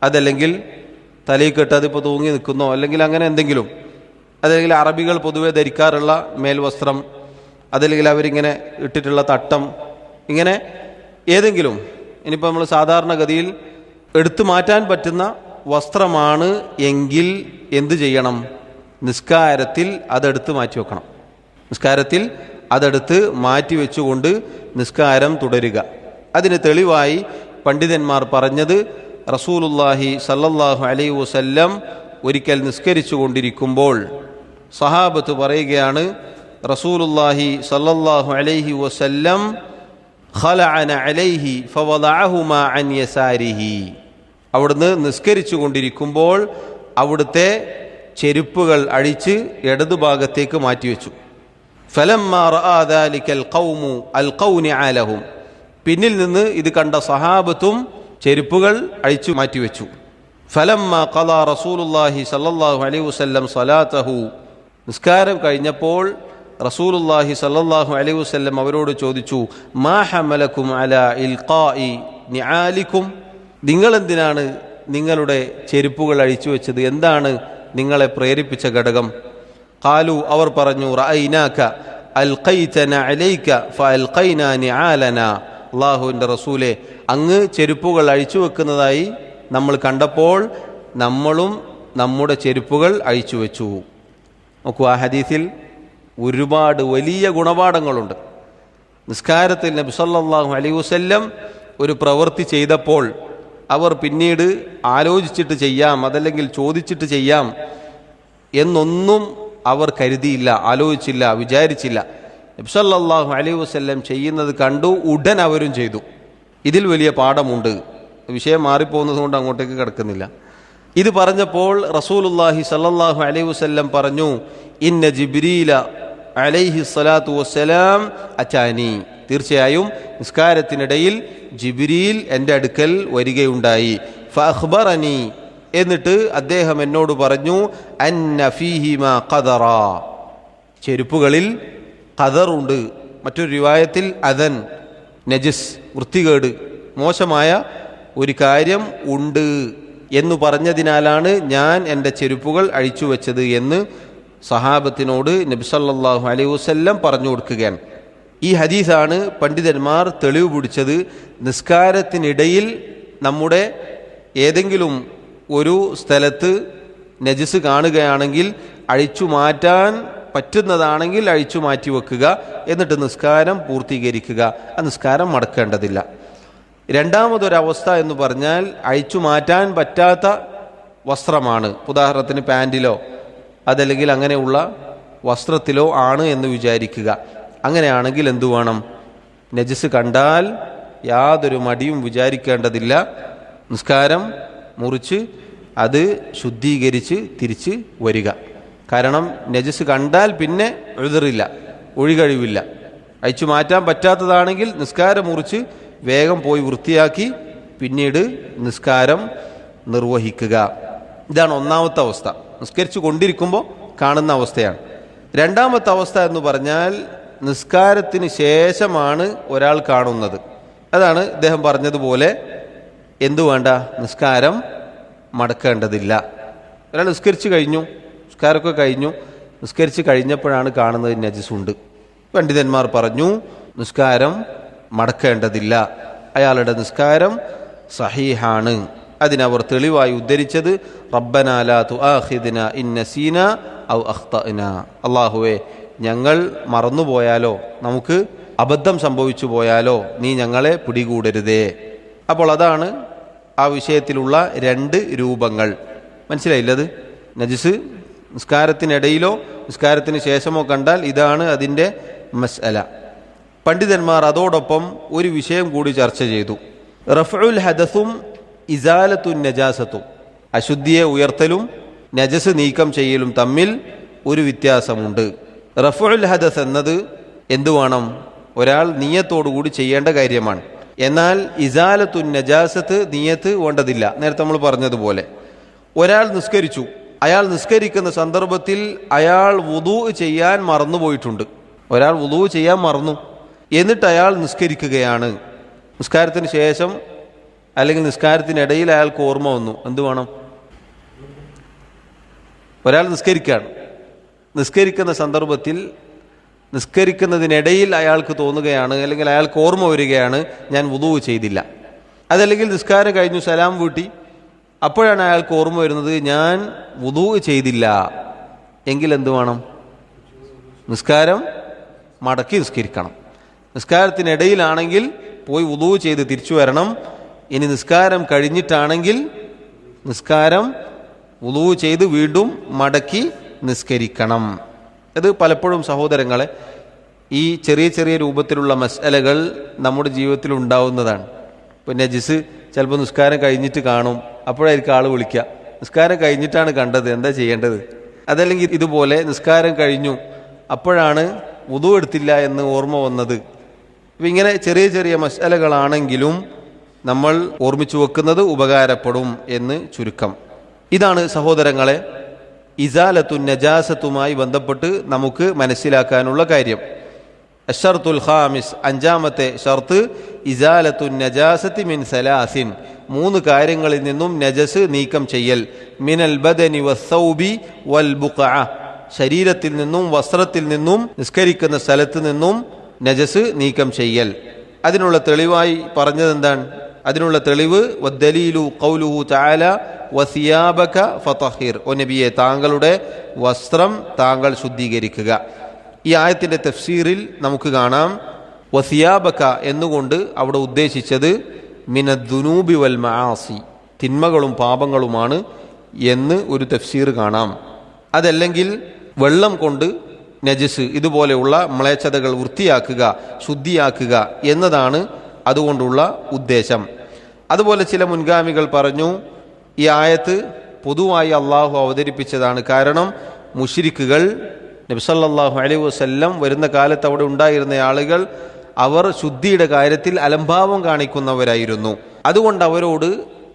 അതല്ലെങ്കിൽ തലയിൽ കെട്ടതിപ്പോൾ തൂങ്ങി നിൽക്കുന്നോ അല്ലെങ്കിൽ അങ്ങനെ എന്തെങ്കിലും, അതല്ലെങ്കിൽ അറബികൾ പൊതുവെ ധരിക്കാറുള്ള മേൽവസ്ത്രം, അതല്ലെങ്കിൽ അവരിങ്ങനെ ഇട്ടിട്ടുള്ള തട്ടം, ഇങ്ങനെ ഏതെങ്കിലും, ഇനിയിപ്പോൾ നമ്മൾ സാധാരണഗതിയിൽ എടുത്തു മാറ്റാൻ പറ്റുന്ന വസ്ത്രമാണ് എങ്കിൽ എന്തു ചെയ്യണം? നിസ്കാരത്തിൽ അതെടുത്ത് മാറ്റി വെക്കണം. നിസ്കാരത്തിൽ അതെടുത്ത് മാറ്റി വെച്ചുകൊണ്ട് നിസ്കാരം തുടരുക. അതിന് തെളിവായി പണ്ഡിതന്മാർ പറഞ്ഞത്, റസൂലുള്ളാഹി സല്ലല്ലാഹു അലൈഹി വസല്ലം ഒരിക്കൽ നിസ്കരിച്ചു കൊണ്ടിരിക്കുമ്പോൾ സഹാബത്ത് പറയുകയാണ്, റസൂലുള്ളാഹി സല്ലല്ലാഹു അലൈഹി വസല്ലം ഖലഅന അലൈഹി ഫവദഅഹുമാ അൻ യസാരിഹി. അവിടുന്ന് നിസ്കരിച്ചു കൊണ്ടിരിക്കുമ്പോൾ അവിടുത്തെ ചെരുപ്പുകൾ അഴിച്ച് ഇടതുഭാഗത്തേക്ക് മാറ്റിവെച്ചു. ഫലമ്മാ റആ ദാലികൽ ഖൗമു അൽഖൗ നിഅലഹും. പിന്നിൽ നിന്ന് ഇത് കണ്ട സഹാബത്തും ചെരുപ്പുകൾ അഴിച്ചു മാറ്റിവെച്ചു. ഫലമ്മാ ഖളാ റസൂലുള്ളാഹി സല്ലല്ലാഹു അലൈഹി വസല്ലം സ്വലാത്തഹു. നിസ്കാരം കഴിഞ്ഞപ്പോൾ റസൂലുള്ളാഹി സല്ലല്ലാഹു അലൈഹി വസല്ലം അവരോട് ചോദിച്ചു, മാ ഹമലക്കും അലാ ഇൽഖാഇ നിആലിക്കും. നിങ്ങളെന്തിനാണ് നിങ്ങളുടെ ചെരുപ്പുകൾ അഴിച്ചു വെച്ചത്? എന്താണ് നിങ്ങളെ പ്രേരിപ്പിച്ച ഘടകം? ഖാലു, അവർ പറഞ്ഞു, റഅയ്നാക അൽഖൈതന അലൈക ഫഅൽഖൈനാ നിആലനാ. അല്ലാഹുവിൻ്റെ റസൂലേ, അങ്ങ് ചെരുപ്പുകൾ അഴിച്ചു വെക്കുന്നതായി നമ്മൾ കണ്ടപ്പോൾ നമ്മളും നമ്മുടെ ചെരുപ്പുകൾ അഴിച്ചു വെച്ചു. നോക്കൂ, ആ ഹദീസിൽ ഒരുപാട് വലിയ ഗുണപാഠങ്ങളുണ്ട്. നിസ്കാരത്തിൽ നബി സല്ലല്ലാഹു അലൈഹി വസല്ലം ഒരു പ്രവൃത്തി ചെയ്തപ്പോൾ അവർ പിന്നീട് ആലോചിച്ചിട്ട് ചെയ്യാം, അതല്ലെങ്കിൽ ചോദിച്ചിട്ട് ചെയ്യാം എന്നൊന്നും അവർ കരുതിയില്ല, ആലോചിച്ചില്ല, വിചാരിച്ചില്ല. നബി സല്ലല്ലാഹു അലൈഹി വസല്ലം ചെയ്യുന്നത് കണ്ടു, ഉടൻ അവരും ചെയ്തു. ഇതിൽ വലിയ പാഠമുണ്ട്. വിഷയം മാറിപ്പോകുന്നത് കൊണ്ട് അങ്ങോട്ടേക്ക് കിടക്കുന്നില്ല. ഇത് പറഞ്ഞപ്പോൾ റസൂലുള്ളാഹി സല്ലല്ലാഹു അലൈഹി വസല്ലം പറഞ്ഞു, ഇന്ന ജിബ്രീല അലൈഹി സ്വലാത്തു വസ്സലാം അറ്റാനി. തീർച്ചയായും നിസ്കാരത്തിനിടയിൽ ജിബ്രീൽ എൻ്റെ അടുക്കൽ വരികയുണ്ടായി. ഫഅഖ്ബറനി, എന്നിട്ട് അദ്ദേഹം എന്നോട് പറഞ്ഞു, അന്ന ഫീഹിമാ ഖദറ, ചെരുപ്പുകളിൽ ഖദറുണ്ട്. മറ്റൊരു റിവായത്തിൽ അദൻ, നജസ്, വൃത്തികേട്, മോശമായ ഒരു കാര്യം ഉണ്ട് എന്ന് പറഞ്ഞതിനാലാണ് ഞാൻ എൻ്റെ ചെരുപ്പുകൾ അഴിച്ചു വെച്ചത് എന്ന് സഹാബത്തിനോട് നബി സല്ലല്ലാഹു അലൈഹി വസല്ലം പറഞ്ഞു കൊടുക്കുകയാണ്. ഈ ഹദീസാണ് പണ്ഡിതന്മാർ തെളിവ് പിടിച്ചത്. നിസ്കാരത്തിനിടയിൽ നമ്മുടെ ഏതെങ്കിലും ഒരു സ്ഥലത്ത് നജസ് കാണുകയാണെങ്കിൽ അഴിച്ചു മാറ്റാൻ പറ്റുന്നതാണെങ്കിൽ അഴിച്ചു മാറ്റി വെക്കുക, എന്നിട്ട് നിസ്കാരം പൂർത്തീകരിക്കുക. ആ നിസ്കാരം മടക്കേണ്ടതില്ല. രണ്ടാമതൊരവസ്ഥ എന്ന് പറഞ്ഞാൽ അഴിച്ചു മാറ്റാൻ പറ്റാത്ത വസ്ത്രമാണ്. ഉദാഹരണത്തിന് പാൻറ്റിലോ അതല്ലെങ്കിൽ അങ്ങനെയുള്ള വസ്ത്രത്തിലോ ആണ് എന്ന് വിചാരിക്കുക. അങ്ങനെയാണെങ്കിൽ എന്തു വേണം? നജസ് കണ്ടാൽ യാതൊരു മടിയും വിചാരിക്കേണ്ടതില്ല. നിസ്കാരം മുറിച്ച് അത് ശുദ്ധീകരിച്ച് തിരിച്ച് വരിക. കാരണം നജസ് കണ്ടാൽ പിന്നെ ഉദ്റില്ല, ഒഴികഴിവില്ല. അഴിച്ചു മാറ്റാൻ പറ്റാത്തതാണെങ്കിൽ നിസ്കാരം മുറിച്ച് വേഗം പോയി വൃത്തിയാക്കി പിന്നീട് നിസ്കാരം നിർവഹിക്കുക. ഇതാണ് ഒന്നാമത്തെ അവസ്ഥ, നിസ്കരിച്ചു കൊണ്ടിരിക്കുമ്പോൾ കാണുന്ന അവസ്ഥയാണ്. രണ്ടാമത്തെ അവസ്ഥ എന്ന് പറഞ്ഞാൽ നിസ്കാരത്തിന് ശേഷമാണ് ഒരാൾ കാണുന്നത്. അതാണ് ഇദ്ദേഹം പറഞ്ഞതുപോലെ എന്തു വേണ്ട? നിസ്കാരം മടക്കേണ്ടതില്ല. ഒരാൾ നിസ്കരിച്ചു കഴിഞ്ഞു, നിസ്കാരമൊക്കെ കഴിഞ്ഞു, നിസ്കരിച്ച് കഴിഞ്ഞപ്പോഴാണ് കാണുന്നത് നജസുണ്ട്. പണ്ഡിതന്മാർ പറഞ്ഞു നിസ്കാരം മടക്കേണ്ടതില്ല, അയാളുടെ നിസ്കാരം സഹീഹാണ്. അതിനവർ തെളിവായി ഉദ്ധരിച്ചത് റബ്ബനാ ലാ തുആഖിദ്നാ ഇൻ നസീനാ ഔ അഖ്തഅനാ. അല്ലാഹുവേ, ഞങ്ങൾ മറന്നുപോയാലോ, നമുക്ക് അബദ്ധം സംഭവിച്ചു പോയാലോ നീ ഞങ്ങളെ പിടികൂടരുതേ. അപ്പോൾ അതാണ് ആ വിഷയത്തിലുള്ള രണ്ട് രൂപങ്ങൾ. മനസ്സിലായില്ലത്? നജസ് നിസ്കാരത്തിനിടയിലോ നിസ്കാരത്തിന് ശേഷമോ കണ്ടാൽ ഇതാണ് അതിൻ്റെ മസ്അല. പണ്ഡിതന്മാർ അതോടൊപ്പം ഒരു വിഷയം കൂടി ചർച്ച ചെയ്തു. റഫ്ഉൽ ഹദസും ഇസാലത്തുൻ നജാസത്തും, അശുദ്ധിയെ ഉയർത്തലും നജസ് നീക്കം ചെയ്യലും തമ്മിൽ ഒരു വ്യത്യാസമുണ്ട്. റഫ്ഉൽ ഹദസ് എന്നത് എന്തു വേണം? ഒരാൾ നിയ്യത്തോടുകൂടി ചെയ്യേണ്ട കാര്യമാണ്. എന്നാൽ ഇസാലത്തുൻ നജാസത്ത് നിയ്യത്ത് വേണ്ടതില്ല. നേരത്തെ നമ്മൾ പറഞ്ഞതുപോലെ ഒരാൾ നിസ്കരിച്ചു, അയാൾ നിസ്കരിക്കുന്ന സന്ദർഭത്തിൽ അയാൾ വുദൂ ചെയ്യാൻ മറന്നുപോയിട്ടുണ്ട്. ഒരാൾ വുദൂ ചെയ്യാൻ മറന്നു, എന്നിട്ട് അയാൾ നിസ്കരിക്കുകയാണ്. നിസ്കാരത്തിന് ശേഷം അല്ലെങ്കിൽ നിസ്കാരത്തിനിടയിൽ അയാൾക്ക് ഓർമ്മ വന്നു. എന്ത് വേണം? ഒരാൾ നിസ്കരിക്കുകയാണ്, നിസ്കരിക്കുന്ന സന്ദർഭത്തിൽ നിസ്കരിക്കുന്നതിനിടയിൽ അയാൾക്ക് തോന്നുകയാണ് അല്ലെങ്കിൽ അയാൾക്ക് ഓർമ്മ വരികയാണ്, ഞാൻ വുദൂ ചെയ്തില്ല. അതല്ലെങ്കിൽ നിസ്കാരം കഴിഞ്ഞു സലാം വീട്ടി, അപ്പോഴാണ് അയാൾക്ക് ഓർമ്മ വരുന്നത്, ഞാൻ വുദൂ ചെയ്തില്ല. എങ്കിൽ എന്ത് വേണം? നിസ്കാരം മടക്കി നിസ്കരിക്കണം. നിസ്കാരത്തിനിടയിലാണെങ്കിൽ പോയി വുദൂ ചെയ്ത് തിരിച്ചു വരണം. ഇനി നിസ്കാരം കഴിഞ്ഞിട്ടാണെങ്കിൽ നിസ്കാരം വുദൂ ചെയ്ത് വീണ്ടും മടക്കി നിസ്കരിക്കണം. ഇത് പലപ്പോഴും സഹോദരങ്ങളെ ഈ ചെറിയ ചെറിയ രൂപത്തിലുള്ള മസ്അലകൾ നമ്മുടെ ജീവിതത്തിൽ ഉണ്ടാവുന്നതാണ്. ഇപ്പോൾ നജിസ് ചിലപ്പോൾ നിസ്കാരം കഴിഞ്ഞിട്ട് കാണും, അപ്പോഴായിരിക്കും ആൾ വിളിക്കുക, നിസ്കാരം കഴിഞ്ഞിട്ടാണ് കണ്ടത്, എന്താ ചെയ്യേണ്ടത്? അതല്ലെങ്കിൽ ഇതുപോലെ നിസ്കാരം കഴിഞ്ഞു, അപ്പോഴാണ് വുദൂ എടുത്തില്ല എന്ന് ഓർമ്മ വന്നത്. അപ്പം ഇങ്ങനെ ചെറിയ ചെറിയ മസ്അലകളാണെങ്കിലും നമ്മൾ ഓർമ്മിച്ചു വെക്കുന്നത് ഉപകാരപ്പെടും എന്ന് ചുരുക്കം. ഇതാണ് സഹോദരങ്ങളെ ഇസാലത്തുൻ നജാസത്തുമായി ബന്ധപ്പെട്ട് നമുക്ക് മനസ്സിലാക്കാനുള്ള കാര്യം. അശ്ശർത്തുൽ ഖാമിസ്, അഞ്ചാമത്തെ ഷർത്ത്, ഇസാലത്തുൻ നജാസത്തി മിൻ സലാസിൻ, 3 കാര്യങ്ങളിൽ നിന്നും നജസ് നീക്കം ചെയ്യൽ. മിനൽ ബദനി വസ്സൗബി വൽ ബുഖഅ, ശരീരത്തിൽ നിന്നും വസ്ത്രത്തിൽ നിന്നും നിസ്കരിക്കുന്ന സ്ഥലത്ത് നിന്നും നജസ് നീക്കം ചെയ്യൽ. അതിനുള്ള തെളിവായി പറഞ്ഞത് എന്താണ്? അതിനുള്ള തെളിവ് വദ്ദലീലു ഖൗലുഹു തആല വസിയാബക ഫതഹിർ, ഓ നബിയെ താങ്കളുടെ വസ്ത്രം താങ്കൾ ശുദ്ധീകരിക്കുക. ഈ ആയത്തിന്റെ തഫ്സീറിൽ നമുക്ക് കാണാം വസിയാബക എന്നുകൊണ്ട് അവിടെ ഉദ്ദേശിച്ചത് മിനദ്ദുനൂബി വൽ മആസി, തിന്മകളും പാപങ്ങളുമാണ് എന്ന് ഒരു തഫ്സീർ കാണാം. അതല്ലെങ്കിൽ വെള്ളം കൊണ്ട് നജസ് ഇതുപോലെയുള്ള മ്ലേച്ഛതകൾ വൃത്തിയാക്കുക, ശുദ്ധിയാക്കുക എന്നതാണ് അതുകൊണ്ടുള്ള ഉദ്ദേശം. അതുപോലെ ചില മുൻഗാമികൾ പറഞ്ഞു ഈ ആയത്ത് പൊതുവായി അള്ളാഹു അവതരിപ്പിച്ചതാണ്. കാരണം മുശ്രിക്കുകൾ നബി സല്ലല്ലാഹു അലൈഹി വസല്ലം വരുന്ന കാലത്ത് അവിടെ ഉണ്ടായിരുന്ന ആളുകൾ അവർ ശുദ്ധിയുടെ കാര്യത്തിൽ അലംഭാവം കാണിക്കുന്നവരായിരുന്നു. അതുകൊണ്ട് അവരോട്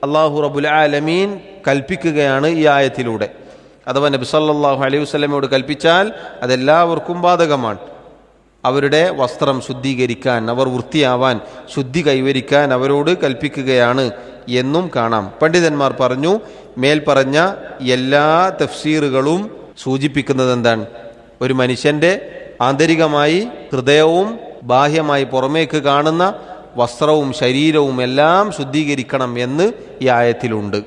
അള്ളാഹു റബ്ബുൽ ആലമീൻ കൽപ്പിക്കുകയാണ് ഈ ആയത്തിലൂടെ. അഥവാ നബി സല്ലല്ലാഹു അലൈഹി വസല്ലമയോട് കൽപ്പിച്ചാൽ അതെല്ലാവർക്കും ബാധകമാണ്. അവരുടെ വസ്ത്രം ശുദ്ധീകരിക്കാൻ, അവർ വൃത്തിയാവാൻ, ശുദ്ധി കൈവരിക്കാൻ അവരോട് കൽപ്പിക്കുകയാണ് എന്നും കാണാം. പണ്ഡിതന്മാർ പറഞ്ഞു മേൽപ്പറഞ്ഞ എല്ലാ തഫ്സീറുകളും സൂചിപ്പിക്കുന്നത് എന്താണ്? ഒരു മനുഷ്യന്റെ ആന്തരികമായി ഹൃദയവും ബാഹ്യമായി പുറമേക്ക് കാണുന്ന വസ്ത്രവും ശരീരവും എല്ലാം ശുദ്ധീകരിക്കണം എന്ന് ഈ ആയത്തിലുണ്ട്.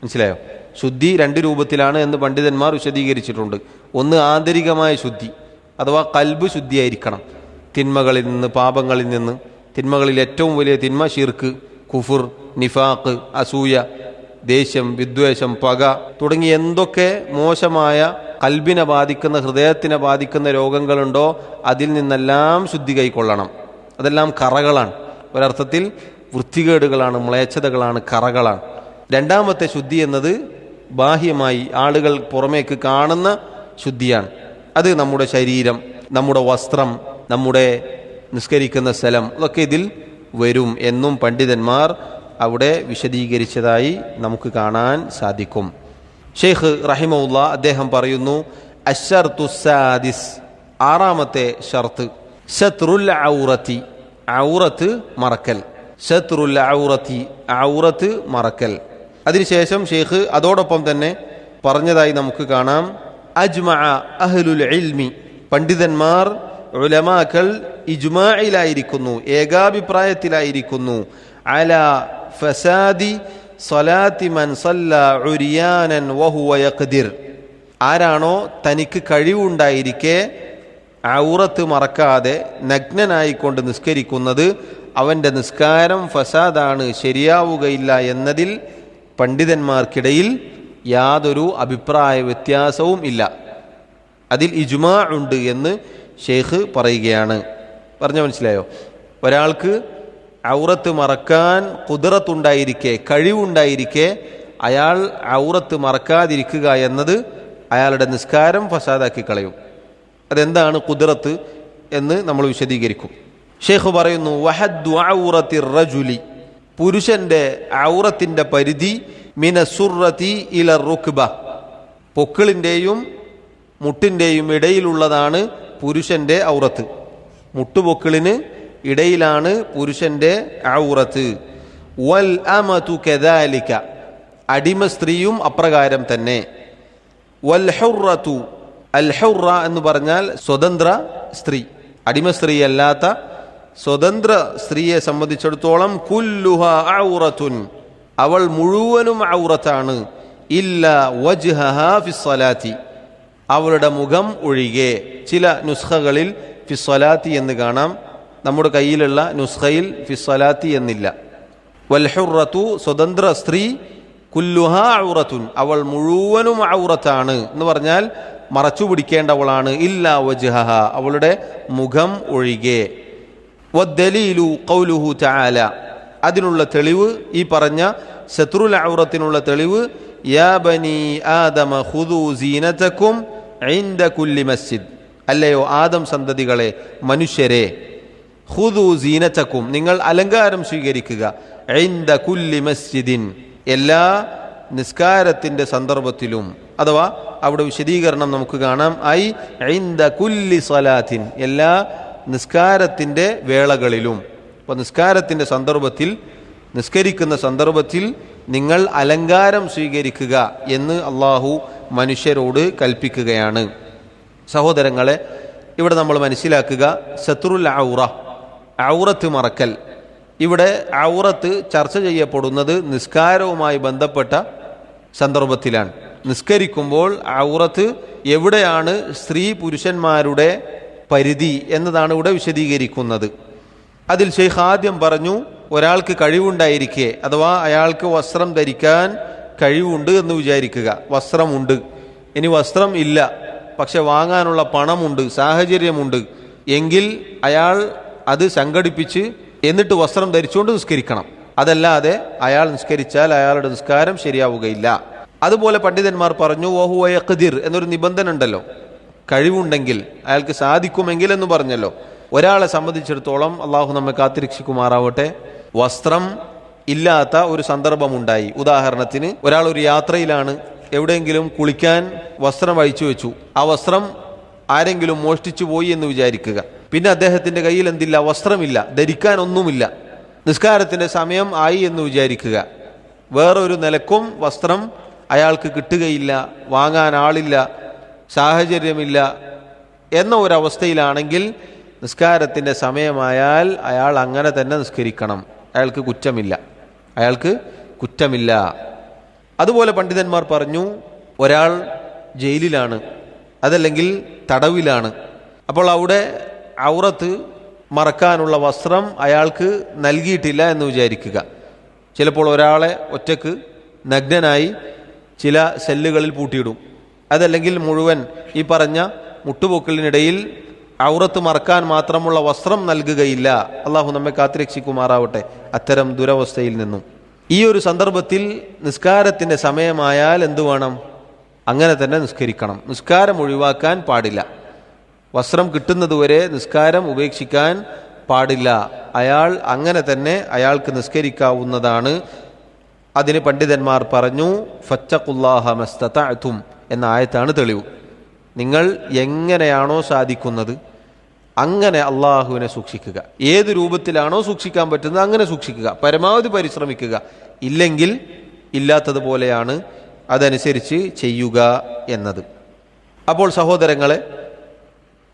മനസ്സിലായോ? ശുദ്ധി 2 രൂപത്തിലാണ് എന്ന് പണ്ഡിതന്മാർ വിശദീകരിച്ചിട്ടുണ്ട്. ഒന്ന് ആന്തരികമായ ശുദ്ധി, അഥവാ കൽബ് ശുദ്ധിയായിരിക്കണം തിന്മകളിൽ നിന്ന്, പാപങ്ങളിൽ നിന്ന്. തിന്മകളിൽ ഏറ്റവും വലിയ തിന്മ ഷിർക്ക്, കുഫുർ, നിഫാഖ്, അസൂയ, ദേഷ്യം, വിദ്വേഷം, പക തുടങ്ങി എന്തൊക്കെ മോശമായ കൽബിനെ ബാധിക്കുന്ന, ഹൃദയത്തിനെ ബാധിക്കുന്ന രോഗങ്ങളുണ്ടോ അതിൽ നിന്നെല്ലാം ശുദ്ധി കൈക്കൊള്ളണം. അതെല്ലാം കറകളാണ്, ഒരർത്ഥത്തിൽ വൃത്തികേടുകളാണ്, മ്ലേച്ഛതകളാണ്, കറകളാണ്. രണ്ടാമത്തെ ശുദ്ധി എന്നത് ബാഹ്യമായി ആളുകൾ പുറമേക്ക് കാണുന്ന ശുദ്ധിയാണ്. അത് നമ്മുടെ ശരീരം, നമ്മുടെ വസ്ത്രം, നമ്മുടെ നിസ്കരിക്കുന്ന സ്ഥലം, ഇതൊക്കെ ഇതിൽ വരും എന്നും പണ്ഡിതന്മാർ അവിടെ വിശദീകരിച്ചതായി നമുക്ക് കാണാൻ സാധിക്കും. ഷെയ്ഖ് റഹിമഹുല്ലാ അദ്ദേഹം പറയുന്നു അശ്ശർതു സാദിസ്, 6ാമത്തെ ഷർത്ത്, ശത്രുൽ ഔറത്തി, ഔറത്ത് മറക്കൽ. ശത്രുൽ ഔറത്തി, ഔറത്ത് മറക്കൽ. അതിനുശേഷം ഷെയ്ഖ് അതോടൊപ്പം തന്നെ പറഞ്ഞതായി നമുക്ക് കാണാം അജ്മഅ അഹ്ലുൽ ഇൽമി, പണ്ഡിതന്മാർ ഉലമാക്കൾ ഇജ്മാഇലായിരിക്കുന്നു, ഏകാഭിപ്രായത്തിലായിരിക്കുന്നു, അലാ ഫസാദി സ്വലാത്തി മൻ സല്ല ഉരിയാനൻ വഹുവ യഖ്ദിർ, ആരാണോ തനിക്ക് കഴിവുണ്ടായിരിക്കെ ഔറത്ത് മറക്കാതെ നഗ്നനായിക്കൊണ്ട് നിസ്കരിക്കുന്നത് അവൻ്റെ നിസ്കാരം ഫസാദാണ്, ശരിയാവുകയില്ല എന്നതിൽ പണ്ഡിതന്മാർക്കിടയിൽ യാതൊരു അഭിപ്രായ വ്യത്യാസവും ഇല്ല. അതിൽ ഇജ്മാ ഉണ്ട് എന്ന് ഷെയ്ഖ് പറയുകയാണ്. പറഞ്ഞ മനസ്സിലായോ? ഒരാൾക്ക് ഔറത്ത് മറക്കാൻ ഖുദ്റത്തുണ്ടായിരിക്കെ, കഴിവുണ്ടായിരിക്കെ അയാൾ ഔറത്ത് മറക്കാതിരിക്കുക എന്നത് അയാളുടെ നിസ്കാരം ഫസാദാക്കി കളയും. അതെന്താണ് ഖുദ്റത്ത് എന്ന് നമ്മൾ വിശദീകരിക്കും. ഷെയ്ഖ് പറയുന്നു, വഹദ്ദു ഔറത്തി റജുലി, പുരുഷന്റെ ഔറത്തിന്റെ പരിധി മിന സുറത്തി ഇല റുക്ബ, പൊക്കിളിന്റെയും മുട്ടിന്റെയും ഇടയിലുള്ളതാണ് പുരുഷന്റെ ഔറത്ത്. മുട്ടുപൊക്കിളിന് ഇടയിലാണ് പുരുഷന്റെ ഔറത്ത്. വൽ അമതു കദാലിക, അടിമ സ്ത്രീയും അപ്രകാരം തന്നെ. വൽ ഹുറത്തു, അൽ ഹുറ എന്ന് പറഞ്ഞാൽ സ്വതന്ത്ര സ്ത്രീ, അടിമ സ്ത്രീ അല്ലാത്ത സ്വതന്ത്ര സ്ത്രീയെ സംബന്ധിച്ചിടത്തോളം കുല്ലുഹ ഔറത്തുൻ, അവൾ മുഴുവനും ഔറത്താണ്. ഇല്ല വജ്ഹഹ ഫിസ്സലാത്തി, അവളുടെ മുഖം ഒഴികെ. ചില നുസ്ഖകളിൽ ഫിസ്സലാത്തി എന്ന് കാണാം, നമ്മുടെ കയ്യിലുള്ള നുസ്ഖയിൽ ഫിസ്സലാത്തി എന്നില്ല. വൽ ഹുറത്തു, സ്വതന്ത്ര സ്ത്രീ, കുല്ലുഹ ഔറത്തുൻ, അവൾ മുഴുവനും ഔറത്താണ് എന്ന് പറഞ്ഞാൽ മറച്ചു പിടിക്കേണ്ടവളാണ്. ഇല്ല വജ്ഹഹ, അവളുടെ മുഖം ഒഴികെ. വദ്ദലീലു ഖൗലുഹു തആല, അതിനുള്ള തെളിവ്, ഈ പറഞ്ഞ സത്റുൽ ഔറത്തിനുള്ള തെളിവ്, യാ ബനി ആദമ ഖുദൂ സീനതകും ഇൻദ കുല്ലി മസ്ജിദ്, അല്ലയോ ആദം സന്തതികളെ, മനുഷ്യരെ, ഖുദൂ സീനതകും, നിങ്ങൾ അലങ്കാരം സ്വീകരിക്കുക, ഇൻദ കുല്ലി മസ്ജിദിൻ, എല്ലാ നിസ്കാരത്തിന്റെ സന്ദർഭത്തിലും. അഥവാ അവിടെ വിശദീകരണം നമുക്ക് കാണാം, ഐ ഇൻദ കുല്ലി സ്വലാത്തിൻ, എല്ലാ നിസ്കാരത്തിന്റെ വേളകളിലും. അപ്പോൾ നിസ്കാരത്തിന്റെ സന്ദർഭത്തിൽ, നിസ്കരിക്കുന്ന സന്ദർഭത്തിൽ നിങ്ങൾ അലങ്കാരം സ്വീകരിക്കുക എന്ന് അള്ളാഹു മനുഷ്യരോട് കൽപ്പിക്കുകയാണ്. സഹോദരങ്ങളെ, ഇവിടെ നമ്മൾ മനസ്സിലാക്കുക, സത്റുൽ ഔറ, ഔറത്ത് മറക്കൽ. ഇവിടെ ഔറത്ത് ചർച്ച ചെയ്യപ്പെടുന്നത് നിസ്കാരവുമായി ബന്ധപ്പെട്ട സന്ദർഭത്തിലാണ്. നിസ്കരിക്കുമ്പോൾ ഔറത്ത് എവിടെയാണ് സ്ത്രീ പുരുഷന്മാരുടെ പരിധി എന്നതാണ് ഇവിടെ വിശദീകരിക്കുന്നത്. അതിൽ ഷെയ്ഖ് ആദ്യം പറഞ്ഞു, ഒരാൾക്ക് കഴിവുണ്ടായിരിക്കെ, അഥവാ അയാൾക്ക് വസ്ത്രം ധരിക്കാൻ കഴിവുണ്ട് എന്ന് വിചാരിക്കുക. വസ്ത്രമുണ്ട്, ഇനി വസ്ത്രം ഇല്ല, പക്ഷെ വാങ്ങാനുള്ള പണമുണ്ട്, സാഹചര്യമുണ്ട്, എങ്കിൽ അയാൾ അത് സംഘടിപ്പിച്ച് എന്നിട്ട് വസ്ത്രം ധരിച്ചുകൊണ്ട് നിസ്കരിക്കണം. അതല്ലാതെ അയാൾ നിസ്കരിച്ചാൽ അയാളുടെ നിസ്കാരം ശരിയാവുകയില്ല. അതുപോലെ പണ്ഡിതന്മാർ പറഞ്ഞു, വഹുവ യഖ്ദിർ എന്നൊരു നിബന്ധന ഉണ്ടല്ലോ, കഴിവുണ്ടെങ്കിൽ, അയാൾക്ക് സാധിക്കുമെങ്കിൽ എന്ന് പറഞ്ഞല്ലോ. ഒരാളെ സംബന്ധിച്ചിടത്തോളം, അള്ളാഹു നമ്മെ കാത്തിരക്ഷിക്കുമാറാവട്ടെ, വസ്ത്രം ഇല്ലാത്ത ഒരു സന്ദർഭമുണ്ടായി. ഉദാഹരണത്തിന്, ഒരാൾ ഒരു യാത്രയിലാണ്, എവിടെയെങ്കിലും കുളിക്കാൻ വസ്ത്രം അഴിച്ചു വെച്ചു, ആ വസ്ത്രം ആരെങ്കിലും മോഷ്ടിച്ചു പോയി എന്ന് വിചാരിക്കുക. പിന്നെ അദ്ദേഹത്തിന്റെ കയ്യിൽ എന്തില്ല, വസ്ത്രമില്ല, ധരിക്കാൻ ഒന്നുമില്ല. നിസ്കാരത്തിന്റെ സമയം ആയി എന്ന് വിചാരിക്കുക. വേറൊരു നിലക്കും വസ്ത്രം അയാൾക്ക് കിട്ടുകയില്ല, വാങ്ങാൻ ആളില്ല, സാഹചര്യമില്ല എന്ന ഒരവസ്ഥയിലാണെങ്കിൽ നിസ്കാരത്തിന്റെ സമയമായാൽ അയാൾ അങ്ങനെ തന്നെ നിസ്കരിക്കണം. അയാൾക്ക് കുറ്റമില്ല. അതുപോലെ പണ്ഡിതന്മാർ പറഞ്ഞു, ഒരാൾ ജയിലിലാണ്, അതല്ലെങ്കിൽ തടവിലാണ്. അപ്പോൾ അവിടെ ഔറത്ത് മറക്കാനുള്ള വസ്ത്രം അയാൾക്ക് നൽകിയിട്ടില്ല എന്ന് വിചാരിക്കുക. ചിലപ്പോൾ ഒരാളെ ഒറ്റക്ക് നഗ്നനായി ചില സെല്ലുകളിൽ പൂട്ടിയിടും. അതല്ലെങ്കിൽ മുഴുവൻ ഈ പറഞ്ഞ മുട്ടുപൊക്കലിനിടയിൽ ഔറത്ത് മറക്കാൻ മാത്രമുള്ള വസ്ത്രം നൽകുകയില്ല. അള്ളാഹു നമ്മെ കാത്തിരക്ഷിക്കുമാറാവട്ടെ അത്തരം ദുരവസ്ഥയിൽ നിന്നും. ഈ ഒരു സന്ദർഭത്തിൽ നിസ്കാരത്തിന്റെ സമയമായാൽ എന്തു വേണം? അങ്ങനെ തന്നെ നിസ്കരിക്കണം. നിസ്കാരം ഒഴിവാക്കാൻ പാടില്ല. വസ്ത്രം കിട്ടുന്നതുവരെ നിസ്കാരം ഉപേക്ഷിക്കാൻ പാടില്ല. അയാൾ അങ്ങനെ തന്നെ അയാൾക്ക് നിസ്കരിക്കാവുന്നതാണ്. അതിന് പണ്ഡിതന്മാർ പറഞ്ഞു, ഫത്തഖുല്ലാഹ മസ്തതഅതും എന്ന ആയത്താണ് തെളിവ്. നിങ്ങൾ എങ്ങനെയാണോ സാധിക്കുന്നത് അങ്ങനെ അള്ളാഹുവിനെ സൂക്ഷിക്കുക. ഏത് രൂപത്തിലാണോ സൂക്ഷിക്കാൻ പറ്റുന്നത് അങ്ങനെ സൂക്ഷിക്കുക, പരമാവധി പരിശ്രമിക്കുക. ഇല്ലെങ്കിൽ ഇല്ലാത്തതുപോലെയാണ്, അതനുസരിച്ച് ചെയ്യുക എന്നത്. അപ്പോൾ സഹോദരങ്ങളെ,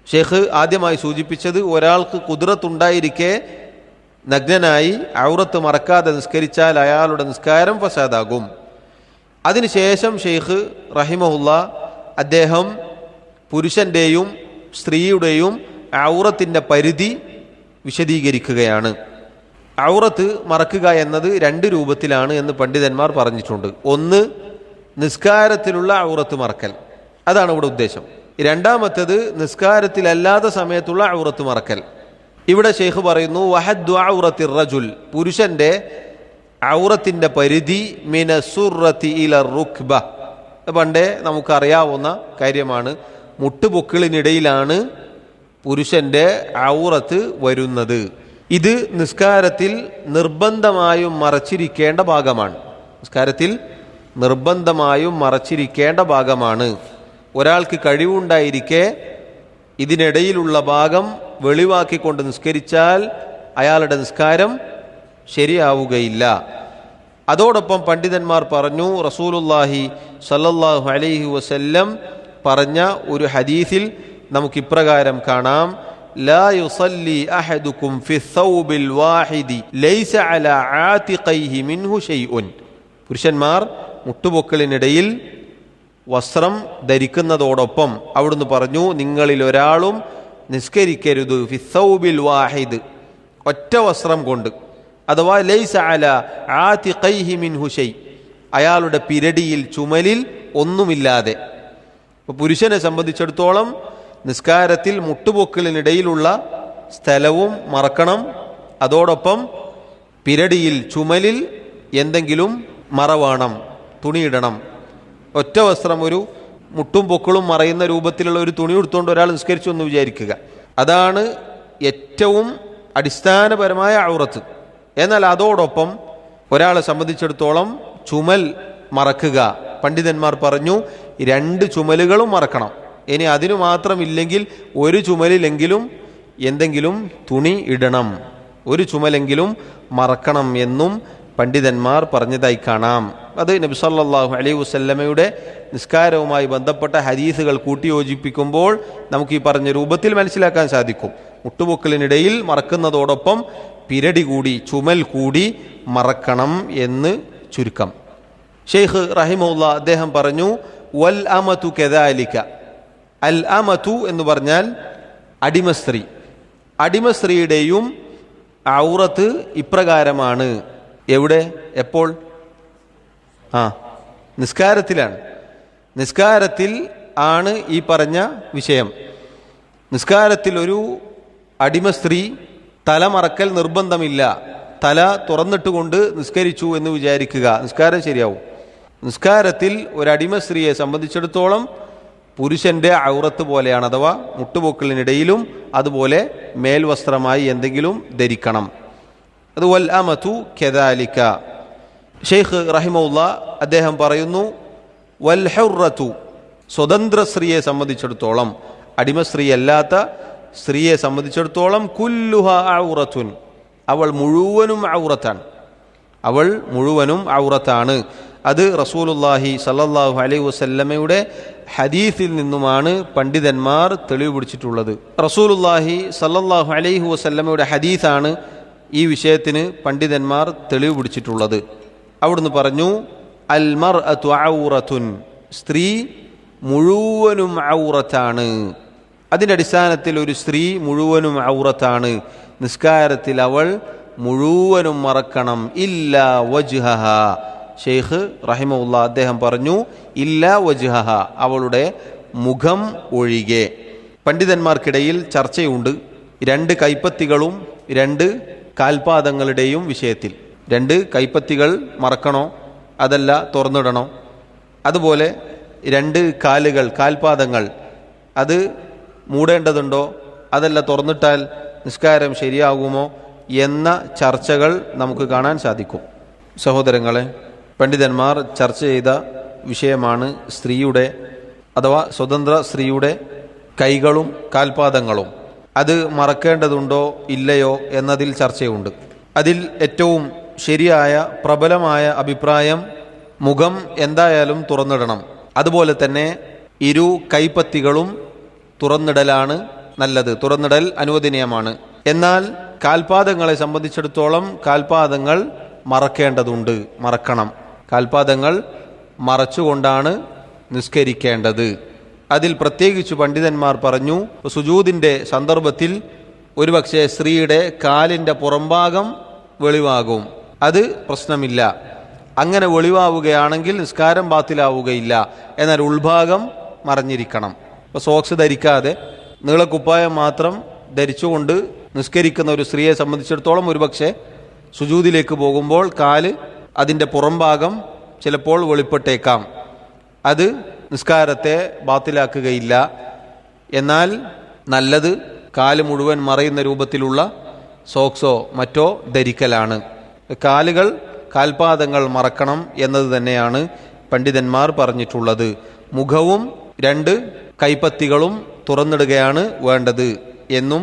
ഷെയ്ഖ് ആദ്യമായി സൂചിപ്പിച്ചത്, ഒരാൾക്ക് ഖുദ്റത്തുണ്ടായിരിക്കെ നഗ്നനായി ഔറത്ത് മറക്കാതെ നിസ്കരിച്ചാൽ അയാളുടെ നിസ്കാരം ഫസാദാകും. അതിനുശേഷം ഷെയ്ഖ് റഹിമഹുല്ലാ അദ്ദേഹം പുരുഷന്റെയും സ്ത്രീയുടെയും ഔറത്തിന്റെ പരിധി വിശദീകരിക്കുകയാണ്. ഔറത്ത് മറക്കുക എന്നത് രണ്ട് രൂപത്തിലാണ് എന്ന് പണ്ഡിതന്മാർ പറഞ്ഞിട്ടുണ്ട്. ഒന്ന്, നിസ്കാരത്തിലുള്ള ഔറത്ത് മറക്കൽ, അതാണ് ഇവിടെ ഉദ്ദേശം. രണ്ടാമത്തേത് നിസ്കാരത്തിലല്ലാത്ത സമയത്തുള്ള ഔറത്ത് മറക്കൽ. ഇവിടെ ഷെയ്ഖ് പറയുന്നു വഹദ്ദു ഔറത്തിർ റജുൽ, പുരുഷന്റെ ഔറത്തിന്റെ പരിധി മിന സുറത്തി ഇല റുക്ബ. പണ്ടേ നമുക്കറിയാവുന്ന കാര്യമാണ്. മുട്ടുപൊക്കിളിനിടയിലാണ് പുരുഷന്റെ ഔറത്ത് വരുന്നത്. ഇത് നിസ്കാരത്തിൽ നിർബന്ധമായും മറച്ചിരിക്കേണ്ട ഭാഗമാണ്. നിസ്കാരത്തിൽ നിർബന്ധമായും മറച്ചിരിക്കേണ്ട ഭാഗമാണ്. ഒരാൾക്ക് കഴിവുണ്ടായിരിക്കെ ഇതിനിടയിലുള്ള ഭാഗം വെളിവാക്കിക്കൊണ്ട് നിസ്കരിച്ചാൽ അയാളുടെ നിസ്കാരം ശരിയാവുകയില്ല. അതോടൊപ്പം പണ്ഡിതന്മാർ പറഞ്ഞു, റസൂലുള്ളാഹി സ്വല്ലല്ലാഹു അലൈഹി വസല്ലം പറഞ്ഞ ഒരു ഹദീസിൽ നമുക്കിപ്രകാരം കാണാം, ലാ യുസല്ലി അഹദുക്കും ഫി ഥൗബിൽ വാഹിദി ലൈസ അലാ ആതിഖൈഹി മിൻഹു ഷൈഉൻ. പുരുഷന്മാർ മുട്ടുപൊക്കളിനിടയിൽ വസ്ത്രം ധരിക്കുന്നതോടൊപ്പം അവിടുന്ന് പറഞ്ഞു, നിങ്ങളിൽ ഒരാളും നിസ്കരിക്കരുത് ഫി ഥൗബിൽ വാഹിദ്, ഒറ്റ വസ്ത്രം കൊണ്ട്, അഥവാ ലൈസ അലാ ആതിഖൈഹി മിൻഹു ഷൈ, അയാളുടെ പിരടിയിൽ ചുമലിൽ ഒന്നുമില്ലാതെ. അപ്പോൾ പുരുഷനെ സംബന്ധിച്ചിടത്തോളം നിസ്കാരത്തിൽ മുട്ടുപൊക്കിളിനിടയിലുള്ള സ്ഥലവും മറക്കണം, അതോടൊപ്പം പിരടിയിൽ ചുമലിൽ എന്തെങ്കിലും മറവേണം, തുണിയിടണം. ഒറ്റ വസ്ത്രം, ഒരു മുട്ടും പൊക്കിളും മറയുന്ന രൂപത്തിലുള്ള ഒരു തുണി എടുത്തുകൊണ്ട് ഒരാൾ നിസ്കരിച്ചു എന്ന് വിചാരിക്കുക, അതാണ് ഏറ്റവും അടിസ്ഥാനപരമായ ഔറത്ത്. എന്നാൽ അതോടൊപ്പം ഒരാളെ സംബന്ധിച്ചിടത്തോളം ചുമൽ മറക്കുക, പണ്ഡിതന്മാർ പറഞ്ഞു 2 ചുമലുകളും മറക്കണം. ഇനി അതിനു മാത്രമില്ലെങ്കിൽ ഒരു ചുമലിലെങ്കിലും എന്തെങ്കിലും തുണി ഇടണം, ഒരു ചുമലെങ്കിലും മറക്കണം എന്നും പണ്ഡിതന്മാർ പറഞ്ഞതായി കാണാം. അത് നബി സല്ലല്ലാഹു അലൈഹി വസല്ലമയുടെ നിസ്കാരവുമായി ബന്ധപ്പെട്ട ഹദീസുകൾ കൂട്ടിയോജിപ്പിക്കുമ്പോൾ നമുക്ക് ഈ പറഞ്ഞ രൂപത്തിൽ മനസ്സിലാക്കാൻ സാധിക്കും. മുട്ടുപൊക്കലിനിടയിൽ മറക്കുന്നതോടൊപ്പം പിരടി കൂടി, ചുമൽ കൂടി മറക്കണം എന്ന് ചുരുക്കം. ഷെയ്ഖ് റഹിമഹുല്ലാ അദ്ദേഹം പറഞ്ഞു, വൽ അമതു കദാലിക. അൽ അമതു എന്ന് പറഞ്ഞാൽ അടിമസ്ത്രീ. അടിമസ്ത്രീയുടെയും ഔറത്ത് ഇപ്രകാരമാണ്. എവിടെ, എപ്പോൾ? നിസ്കാരത്തിലാണ്. നിസ്കാരത്തിൽ ആണ് ഈ പറഞ്ഞ വിഷയം. നിസ്കാരത്തിൽ ഒരു അടിമസ്ത്രീ തല മറക്കൽ നിർബന്ധമില്ല. തല തുറന്നിട്ടുകൊണ്ട് നിസ്കരിച്ചു എന്ന് വിചാരിക്കുക, നിസ്കാരം ശരിയാവും. നിസ്കാരത്തിൽ ഒരു അടിമസ്ത്രീയെ സംബന്ധിച്ചിടത്തോളം പുരുഷന്റെ ഔറത്ത് പോലെയാണ്, അഥവാ മുട്ടുപൊക്കിളിനിടയിലും അതുപോലെ മേൽവസ്ത്രമായി എന്തെങ്കിലും ധരിക്കണം. അത് വൽ അമതു കദാലിക. ഷെയ്ഖ് റഹിമഹുല്ലാ അദ്ദേഹം പറയുന്നു, വൽ ഹുറത്തു, സ്വതന്ത്ര സ്ത്രീയെ സംബന്ധിച്ചിടത്തോളം, അടിമസ്ത്രീ അല്ലാത്ത സ്ത്രീയെ സംബന്ധിച്ചിടത്തോളം കുല്ലുഹ ഔറത്തുൻ, അവൾ മുഴുവനും ഔറത്താണ്. അവൾ മുഴുവനും ഔറത്താണ്. അത് റസൂലുള്ളാഹി സല്ലല്ലാഹു അലൈഹി വസല്ലമയുടെ ഹദീസിൽ നിന്നുമാണ് പണ്ഡിതന്മാർ തെളിവ് പിടിച്ചിട്ടുള്ളത്. റസൂലുള്ളാഹി സല്ലല്ലാഹു അലൈഹി വസല്ലമയുടെ ഹദീസാണ് ഈ വിഷയത്തിന് പണ്ഡിതന്മാർ തെളിവ് പിടിച്ചിട്ടുള്ളത്. അവിടുന്ന് പറഞ്ഞു, അൽ മർഅതു ഔറത്തുൻ, സ്ത്രീ മുഴുവനും ഔറത്താണ്. അതിൻ്റെ അടിസ്ഥാനത്തിൽ ഒരു സ്ത്രീ മുഴുവനും ഔറത്താണ്. നിസ്കാരത്തിൽ അവൾ മുഴുവനും മറക്കണം. ഇല്ലാ വജ്ഹഹ, ഷെയ്ഖ് റഹിമഹുല്ലാ അദ്ദേഹം പറഞ്ഞു, ഇല്ലാ വജ്ഹഹ, അവളുടെ മുഖം ഒഴികെ. പണ്ഡിതന്മാർക്കിടയിൽ ചർച്ചയുണ്ട് 2 കൈപ്പത്തികളും 2 കാൽപാദങ്ങളുടെയും വിഷയത്തിൽ. 2 കൈപ്പത്തികൾ മറക്കണോ അതല്ല തുറന്നിടണോ? അതുപോലെ 2 കാലുകൾ, കാൽപാദങ്ങൾ, അത് മൂടേണ്ടതുണ്ടോ അതല്ല തുറന്നിട്ടാൽ നിസ്കാരം ശരിയാകുമോ എന്ന ചർച്ചകൾ നമുക്ക് കാണാൻ സാധിക്കും. സഹോദരങ്ങളെ, പണ്ഡിതന്മാർ ചർച്ച ചെയ്ത വിഷയമാണ് സ്ത്രീയുടെ അഥവാ സ്വതന്ത്ര സ്ത്രീയുടെ കൈകളും കാൽപാദങ്ങളും. അത് മറക്കേണ്ടതുണ്ടോ ഇല്ലയോ എന്നതിൽ ചർച്ചയുണ്ട്. അതിൽ ഏറ്റവും ശരിയായ പ്രബലമായ അഭിപ്രായം മുഖം എന്തായാലും തുറന്നിടണം. അതുപോലെ തന്നെ 2 കൈപ്പത്തികളും തുറന്നിടലാണ് നല്ലത്, തുറന്നിടൽ അനുവദനീയമാണ്. എന്നാൽ കാൽപാദങ്ങളെ സംബന്ധിച്ചിടത്തോളം കാൽപാദങ്ങൾ മറക്കേണ്ടതുണ്ട്, മറക്കണം. കാൽപാദങ്ങൾ മറച്ചുകൊണ്ടാണ് നിസ്കരിക്കേണ്ടത്. അതിൽ പ്രത്യേകിച്ച് പണ്ഡിതന്മാർ പറഞ്ഞു, സുജൂദിൻ്റെ സന്ദർഭത്തിൽ ഒരുപക്ഷെ സ്ത്രീയുടെ കാലിൻ്റെ പുറംഭാഗം വെളിവാകും, അത് പ്രശ്നമില്ല. അങ്ങനെ വെളിവാവുകയാണെങ്കിൽ നിസ്കാരം ബാത്തിലാവുകയില്ല. എന്നാൽ ഉൾഭാഗം മറഞ്ഞിരിക്കണം. ഇപ്പോൾ സോക്സ് ധരിക്കാതെ നീളക്കുപ്പായം മാത്രം ധരിച്ചുകൊണ്ട് നിസ്കരിക്കുന്ന ഒരു സ്ത്രീയെ സംബന്ധിച്ചിടത്തോളം ഒരുപക്ഷെ സുജൂദിലേക്ക് പോകുമ്പോൾ കാല് അതിൻ്റെ പുറംഭാഗം ചിലപ്പോൾ വെളിപ്പെട്ടേക്കാം. അത് നിസ്കാരത്തെ ബാത്തിലാക്കുകയില്ല. എന്നാൽ നല്ലത് കാല് മുഴുവൻ മറയുന്ന രൂപത്തിലുള്ള സോക്സോ മറ്റോ ധരിക്കലാണ്. കാൽപാദങ്ങൾ മറക്കണം എന്നത് തന്നെയാണ് പണ്ഡിതന്മാർ പറഞ്ഞിട്ടുള്ളത്. മുഖവും 2 കൈപ്പത്തികളും തുറന്നിടുകയാണ് വേണ്ടത് എന്നും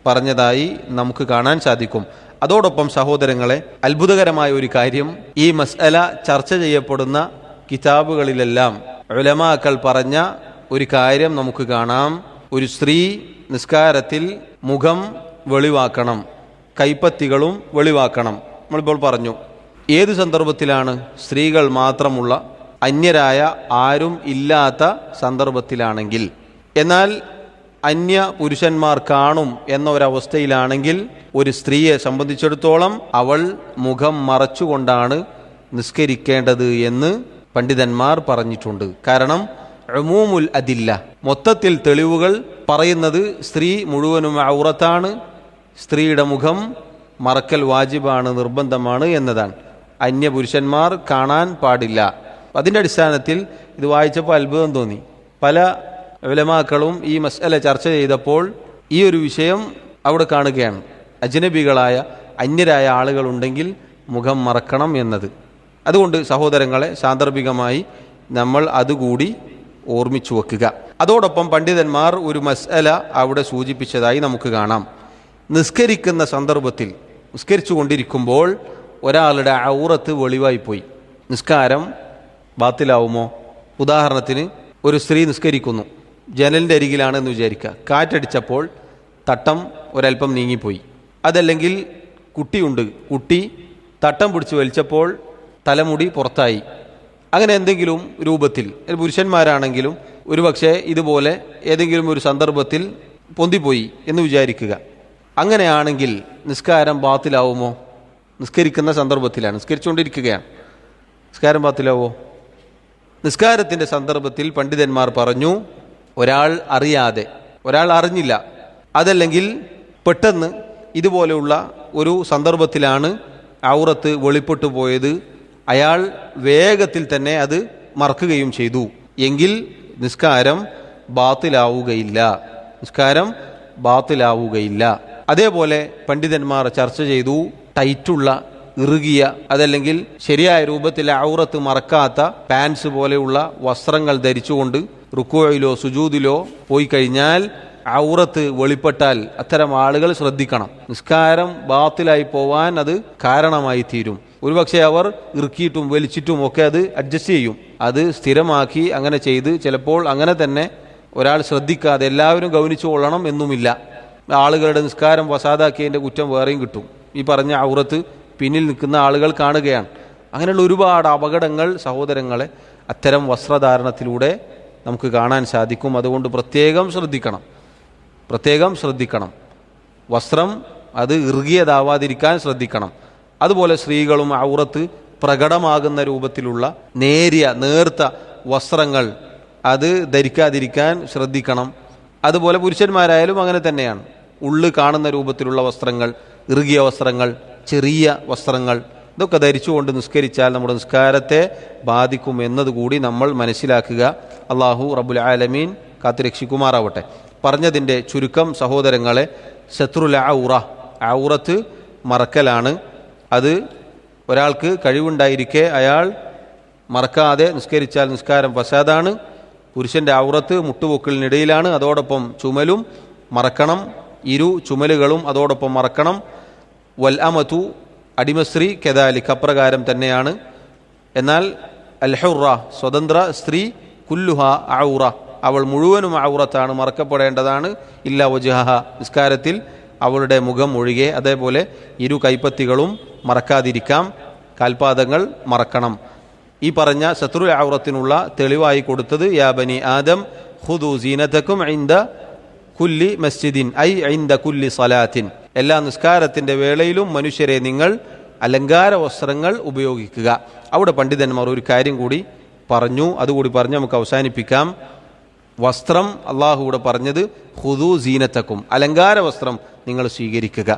പറഞ്ഞതായി നമുക്ക് കാണാൻ സാധിക്കും. അതോടൊപ്പം സഹോദരങ്ങളെ, അത്ഭുതകരമായ ഒരു കാര്യം, ഈ മസ്അല ചർച്ച ചെയ്യപ്പെടുന്ന കിതാബുകളിലെല്ലാം ഉലമാക്കൾ പറഞ്ഞ ഒരു കാര്യം നമുക്ക് കാണാം. ഒരു സ്ത്രീ നിസ്കാരത്തിൽ മുഖം വെളിവാക്കണം, കൈപ്പത്തികളും വെളിവാക്കണം. നമ്മളിപ്പോൾ പറഞ്ഞു, ഏത് സന്ദർഭത്തിലാണ്? സ്ത്രീകൾ മാത്രമുള്ള, അന്യരായ ആരും ഇല്ലാത്ത സന്ദർഭത്തിലാണെങ്കിൽ. എന്നാൽ അന്യ പുരുഷന്മാർ കാണും എന്ന ഒരവസ്ഥയിലാണെങ്കിൽ ഒരു സ്ത്രീയെ സംബന്ധിച്ചിടത്തോളം അവൾ മുഖം മറച്ചുകൊണ്ടാണ് നിസ്കരിക്കേണ്ടത് എന്ന് പണ്ഡിതന്മാർ പറഞ്ഞിട്ടുണ്ട്. കാരണം ഉമൂമുൽ അദില്ല, മൊത്തത്തിൽ തെളിവുകൾ പറയുന്നത് സ്ത്രീ മുഴുവനും ഔറത്താണ്, സ്ത്രീയുടെ മുഖം മറക്കൽ വാജിബാണ്, നിർബന്ധമാണ് എന്നതാണ്. അന്യ പുരുഷന്മാർ കാണാൻ പാടില്ല. അതിൻ്റെ അടിസ്ഥാനത്തിൽ ഇത് വായിച്ചപ്പോൾ അത്ഭുതം തോന്നി. പല ഉലമാക്കളും ഈ മസ്അല ചർച്ച ചെയ്തപ്പോൾ ഈ ഒരു വിഷയം അവിടെ കാണുകയാണ്. അജ്നബികളായ അന്യരായ ആളുകളുണ്ടെങ്കിൽ മുഖം മറക്കണം എന്നത്. അതുകൊണ്ട് സഹോദരങ്ങളെ, സാന്ദർഭികമായി നമ്മൾ അതുകൂടി ഓർമ്മിച്ചു വെക്കുക. അതോടൊപ്പം പണ്ഡിതന്മാർ ഒരു മസ്അല അവിടെ സൂചിപ്പിച്ചതായി നമുക്ക് കാണാം. നിസ്കരിക്കുന്ന സന്ദർഭത്തിൽ, നിസ്കരിച്ചു കൊണ്ടിരിക്കുമ്പോൾ ഒരാളുടെ ഔറത്ത് വെളിവായിപ്പോയി, നിസ്കാരം ബാത്തിലാവുമോ? ഉദാഹരണത്തിന്, ഒരു സ്ത്രീ നിസ്കരിക്കുന്നു, ജനലിൻ്റെ അരികിലാണെന്ന് വിചാരിക്കുക, കാറ്റടിച്ചപ്പോൾ തട്ടം ഒരൽപ്പം നീങ്ങിപ്പോയി. അതല്ലെങ്കിൽ കുട്ടിയുണ്ട്, കുട്ടി തട്ടം പിടിച്ച് വലിച്ചപ്പോൾ തലമുടി പുറത്തായി. അങ്ങനെ എന്തെങ്കിലും രൂപത്തിൽ പുരുഷന്മാരാണെങ്കിലും ഒരുപക്ഷെ ഇതുപോലെ ഏതെങ്കിലും ഒരു സന്ദർഭത്തിൽ പൊന്തിപ്പോയി എന്ന് വിചാരിക്കുക. അങ്ങനെയാണെങ്കിൽ നിസ്കാരം ബാത്തിലാവുമോ? നിസ്കരിക്കുന്ന സന്ദർഭത്തിലാണ്, നിസ്കരിച്ചുകൊണ്ടിരിക്കുകയാണ്, നിസ്കാരം ബാത്തിലാവോ? നിസ്കാരത്തിൻ്റെ സന്ദർഭത്തിൽ പണ്ഡിതന്മാർ പറഞ്ഞു, ഒരാൾ അറിയാതെ, ഒരാൾ അറിഞ്ഞില്ല, അതല്ലെങ്കിൽ പെട്ടെന്ന് ഇതുപോലെയുള്ള ഒരു സന്ദർഭത്തിലാണ് ഔറത്ത് വെളിപ്പെട്ടു പോയത്, അയാൾ വേഗത്തിൽ തന്നെ അത് മറക്കുകയും ചെയ്തു എങ്കിൽ നിസ്കാരം ബാത്തിലാവുകയില്ല, നിസ്കാരം ബാത്തിലാവുകയില്ല. അതേപോലെ പണ്ഡിതന്മാർ ചർച്ച ചെയ്തു, ടൈറ്റുള്ള, ഇറുകിയ, അതല്ലെങ്കിൽ ശരിയായ രൂപത്തിൽ ഔറത്ത് മറക്കാത്ത പാൻസ് പോലെയുള്ള വസ്ത്രങ്ങൾ ധരിച്ചുകൊണ്ട് റുക്കൂഇലോ സുജൂദിലോ പോയി കഴിഞ്ഞാൽ ഔറത്ത് വെളിപ്പെട്ടാൽ അത്തരം ആളുകൾ ശ്രദ്ധിക്കണം. നിസ്കാരം ബാത്തിലായി പോവാൻ അത് കാരണമായി തീരും. ഒരുപക്ഷെ അവർ ഇറുക്കിയിട്ടും വലിച്ചിട്ടും ഒക്കെ അത് അഡ്ജസ്റ്റ് ചെയ്യും. അത് സ്ഥിരമാക്കി അങ്ങനെ ചെയ്ത് ചിലപ്പോൾ അങ്ങനെ തന്നെ ഒരാൾ ശ്രദ്ധിക്കാതെ എല്ലാവരും ഗൗനിച്ചു കൊള്ളണം എന്നുമില്ല. ആളുകളുടെ നിസ്കാരം വസാദാക്കിയതിൻ്റെ കുറ്റം വേറെയും കിട്ടും. ഈ പറഞ്ഞ ഔറത്ത് പിന്നിൽ നിൽക്കുന്ന ആളുകൾ കാണുകയാണ്. അങ്ങനെയുള്ള ഒരുപാട് അപകടങ്ങൾ സഹോദരങ്ങളെ അത്തരം വസ്ത്രധാരണത്തിലൂടെ നമുക്ക് കാണാൻ സാധിക്കും. അതുകൊണ്ട് പ്രത്യേകം ശ്രദ്ധിക്കണം. വസ്ത്രം അത് ഇറുകിയതാവാതിരിക്കാൻ ശ്രദ്ധിക്കണം. അതുപോലെ സ്ത്രീകളും ഔറത്ത് പ്രകടമാകുന്ന രൂപത്തിലുള്ള നേർത്ത വസ്ത്രങ്ങൾ അത് ധരിക്കാതിരിക്കാൻ ശ്രദ്ധിക്കണം. അതുപോലെ പുരുഷന്മാരായാലും അങ്ങനെ തന്നെയാണ്. ഉള്ളു കാണുന്ന രൂപത്തിലുള്ള വസ്ത്രങ്ങൾ, ഇറുകിയ വസ്ത്രങ്ങൾ, ചെറിയ വസ്ത്രങ്ങൾ, ഇതൊക്കെ ധരിച്ചുകൊണ്ട് നിസ്കരിച്ചാൽ നമ്മുടെ നിസ്കാരത്തെ ബാധിക്കും എന്നതുകൂടി നമ്മൾ മനസ്സിലാക്കുക. അള്ളാഹു റബ്ബുൽ ആലമീൻ കാത്തുരക്ഷിക്കുമാറാവട്ടെ. പറഞ്ഞതിൻ്റെ ചുരുക്കം സഹോദരങ്ങളെ, സത്രുൽ ഔറത്ത് മറക്കലാണ്. അത് ഒരാൾക്ക് കഴിവുണ്ടായിരിക്കെ അയാൾ മറക്കാതെ നിസ്കരിച്ചാൽ നിസ്കാരം ഫസാദാണ്. പുരുഷൻ്റെ ഔറത്ത് മുട്ടുപൊക്കിളിനിടയിലാണ്. അതോടൊപ്പം ചുമലും മറക്കണം, ചുമലുകളും അതോടൊപ്പം മറക്കണം. വൽ അമതു, അടിമസ്ത്രീ കദാലിക് അപ്രകാരം തന്നെയാണ്. എന്നാൽ അൽ ഹുറ, സ്വതന്ത്ര സ്ത്രീ, കുല്ലുഹ ഔറ, അവൾ മുഴുവനും ഔറത്താണ്, മറക്കപ്പെടേണ്ടതാണ്. ഇല്ല വജ്ഹഹ, നിസ്കാരത്തിൽ അവളുടെ മുഖം ഒഴികെ. അതേപോലെ കൈപ്പത്തികളും മറക്കാതിരിക്കാം, കാൽപാദങ്ങൾ മറക്കണം. ഈ പറഞ്ഞ സത്രുൽ ഔറത്തിനുള്ള തെളിവായി കൊടുത്തത് യാ ബനി ആദം ഖുദൂ സീനതകും ഇൻദ കുല്ലി മസ്ജിദിൻ ഐ ഇൻദ കുല്ലി സലാത്തിൻ, എല്ലാ നിസ്കാരത്തിൻ്റെ വേളയിലും മനുഷ്യരെ നിങ്ങൾ അലങ്കാര വസ്ത്രങ്ങൾ ഉപയോഗിക്കുക. അവിടെ പണ്ഡിതന്മാർ ഒരു കാര്യം കൂടി പറഞ്ഞു, അതുകൂടി പറഞ്ഞ് നമുക്ക് അവസാനിപ്പിക്കാം. വസ്ത്രം അള്ളാഹു ഇവിടെ പറഞ്ഞത് ഖുദൂ സീനതകും, അലങ്കാര വസ്ത്രം നിങ്ങൾ സ്വീകരിക്കുക.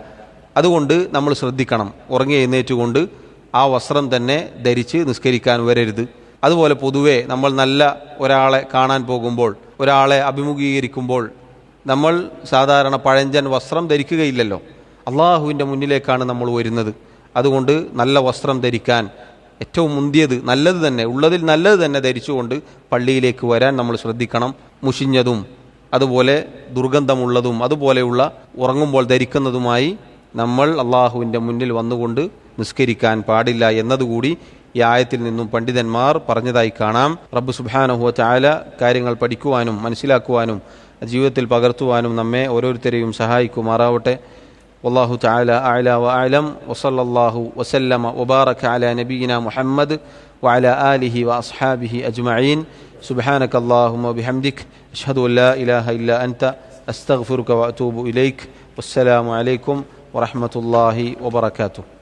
അതുകൊണ്ട് നമ്മൾ ശ്രദ്ധിക്കണം, ഉറങ്ങി എഴുന്നേറ്റുകൊണ്ട് ആ വസ്ത്രം തന്നെ ധരിച്ച് നിസ്കരിക്കാൻ വരരുത്. അതുപോലെ പൊതുവേ നമ്മൾ നല്ല ഒരാളെ കാണാൻ പോകുമ്പോൾ, ഒരാളെ അഭിമുഖീകരിക്കുമ്പോൾ നമ്മൾ സാധാരണ പഴഞ്ചൻ വസ്ത്രം ധരിക്കുകയില്ലല്ലോ. അള്ളാഹുവിൻ്റെ മുന്നിലേക്കാണ് നമ്മൾ വരുന്നത്. അതുകൊണ്ട് നല്ല വസ്ത്രം ധരിക്കാൻ ഏറ്റവും മുന്തിയത് നല്ലത് തന്നെ, ഉള്ളതിൽ നല്ലത് തന്നെ ധരിച്ചുകൊണ്ട് പള്ളിയിലേക്ക് വരാൻ നമ്മൾ ശ്രദ്ധിക്കണം. മുഷിഞ്ഞതും അതുപോലെ ദുർഗന്ധമുള്ളതും അതുപോലെയുള്ള ഉറങ്ങുമ്പോൾ ധരിക്കുന്നതുമായി നമ്മൾ അള്ളാഹുവിൻ്റെ മുന്നിൽ വന്നുകൊണ്ട് നിസ്കരിക്കാൻ പാടില്ല എന്നതുകൂടി ഈ ആയത്തിൽ നിന്നും പണ്ഡിതന്മാർ പറഞ്ഞതായി കാണാം. റബ്ബ് സുബ്ഹാനഹു വ തആല കാര്യങ്ങൾ പഠിക്കുവാനും മനസ്സിലാക്കുവാനും ജീവിതത്തിൽ പകർത്തുവാനും നമ്മെ ഓരോരുത്തരെയും സഹായിക്കുമാറാവട്ടെ. വല്ലാഹു തആല അഅ്ലാ വ അഅലം. വസല്ലല്ലാഹു വസല്ലമ വബാറക അലാ നബിയിന മുഹമ്മദ് വഅലാ ആലിഹി വഅസ്ഹാബിഹി അജ്മഈൻ. സുബ്ഹാനക അല്ലാഹുമ്മ വബിഹംദിക അഷ്ഹദു അൻ ലാ ഇലാഹ ഇല്ലാ അൻത അസ്തഗ്ഫിറുക വഅതൂബു ഇലൈക്. വസ്സലാമു അലൈക്കും വറഹ്മത്തുള്ളാഹി വബറകാതുഹു.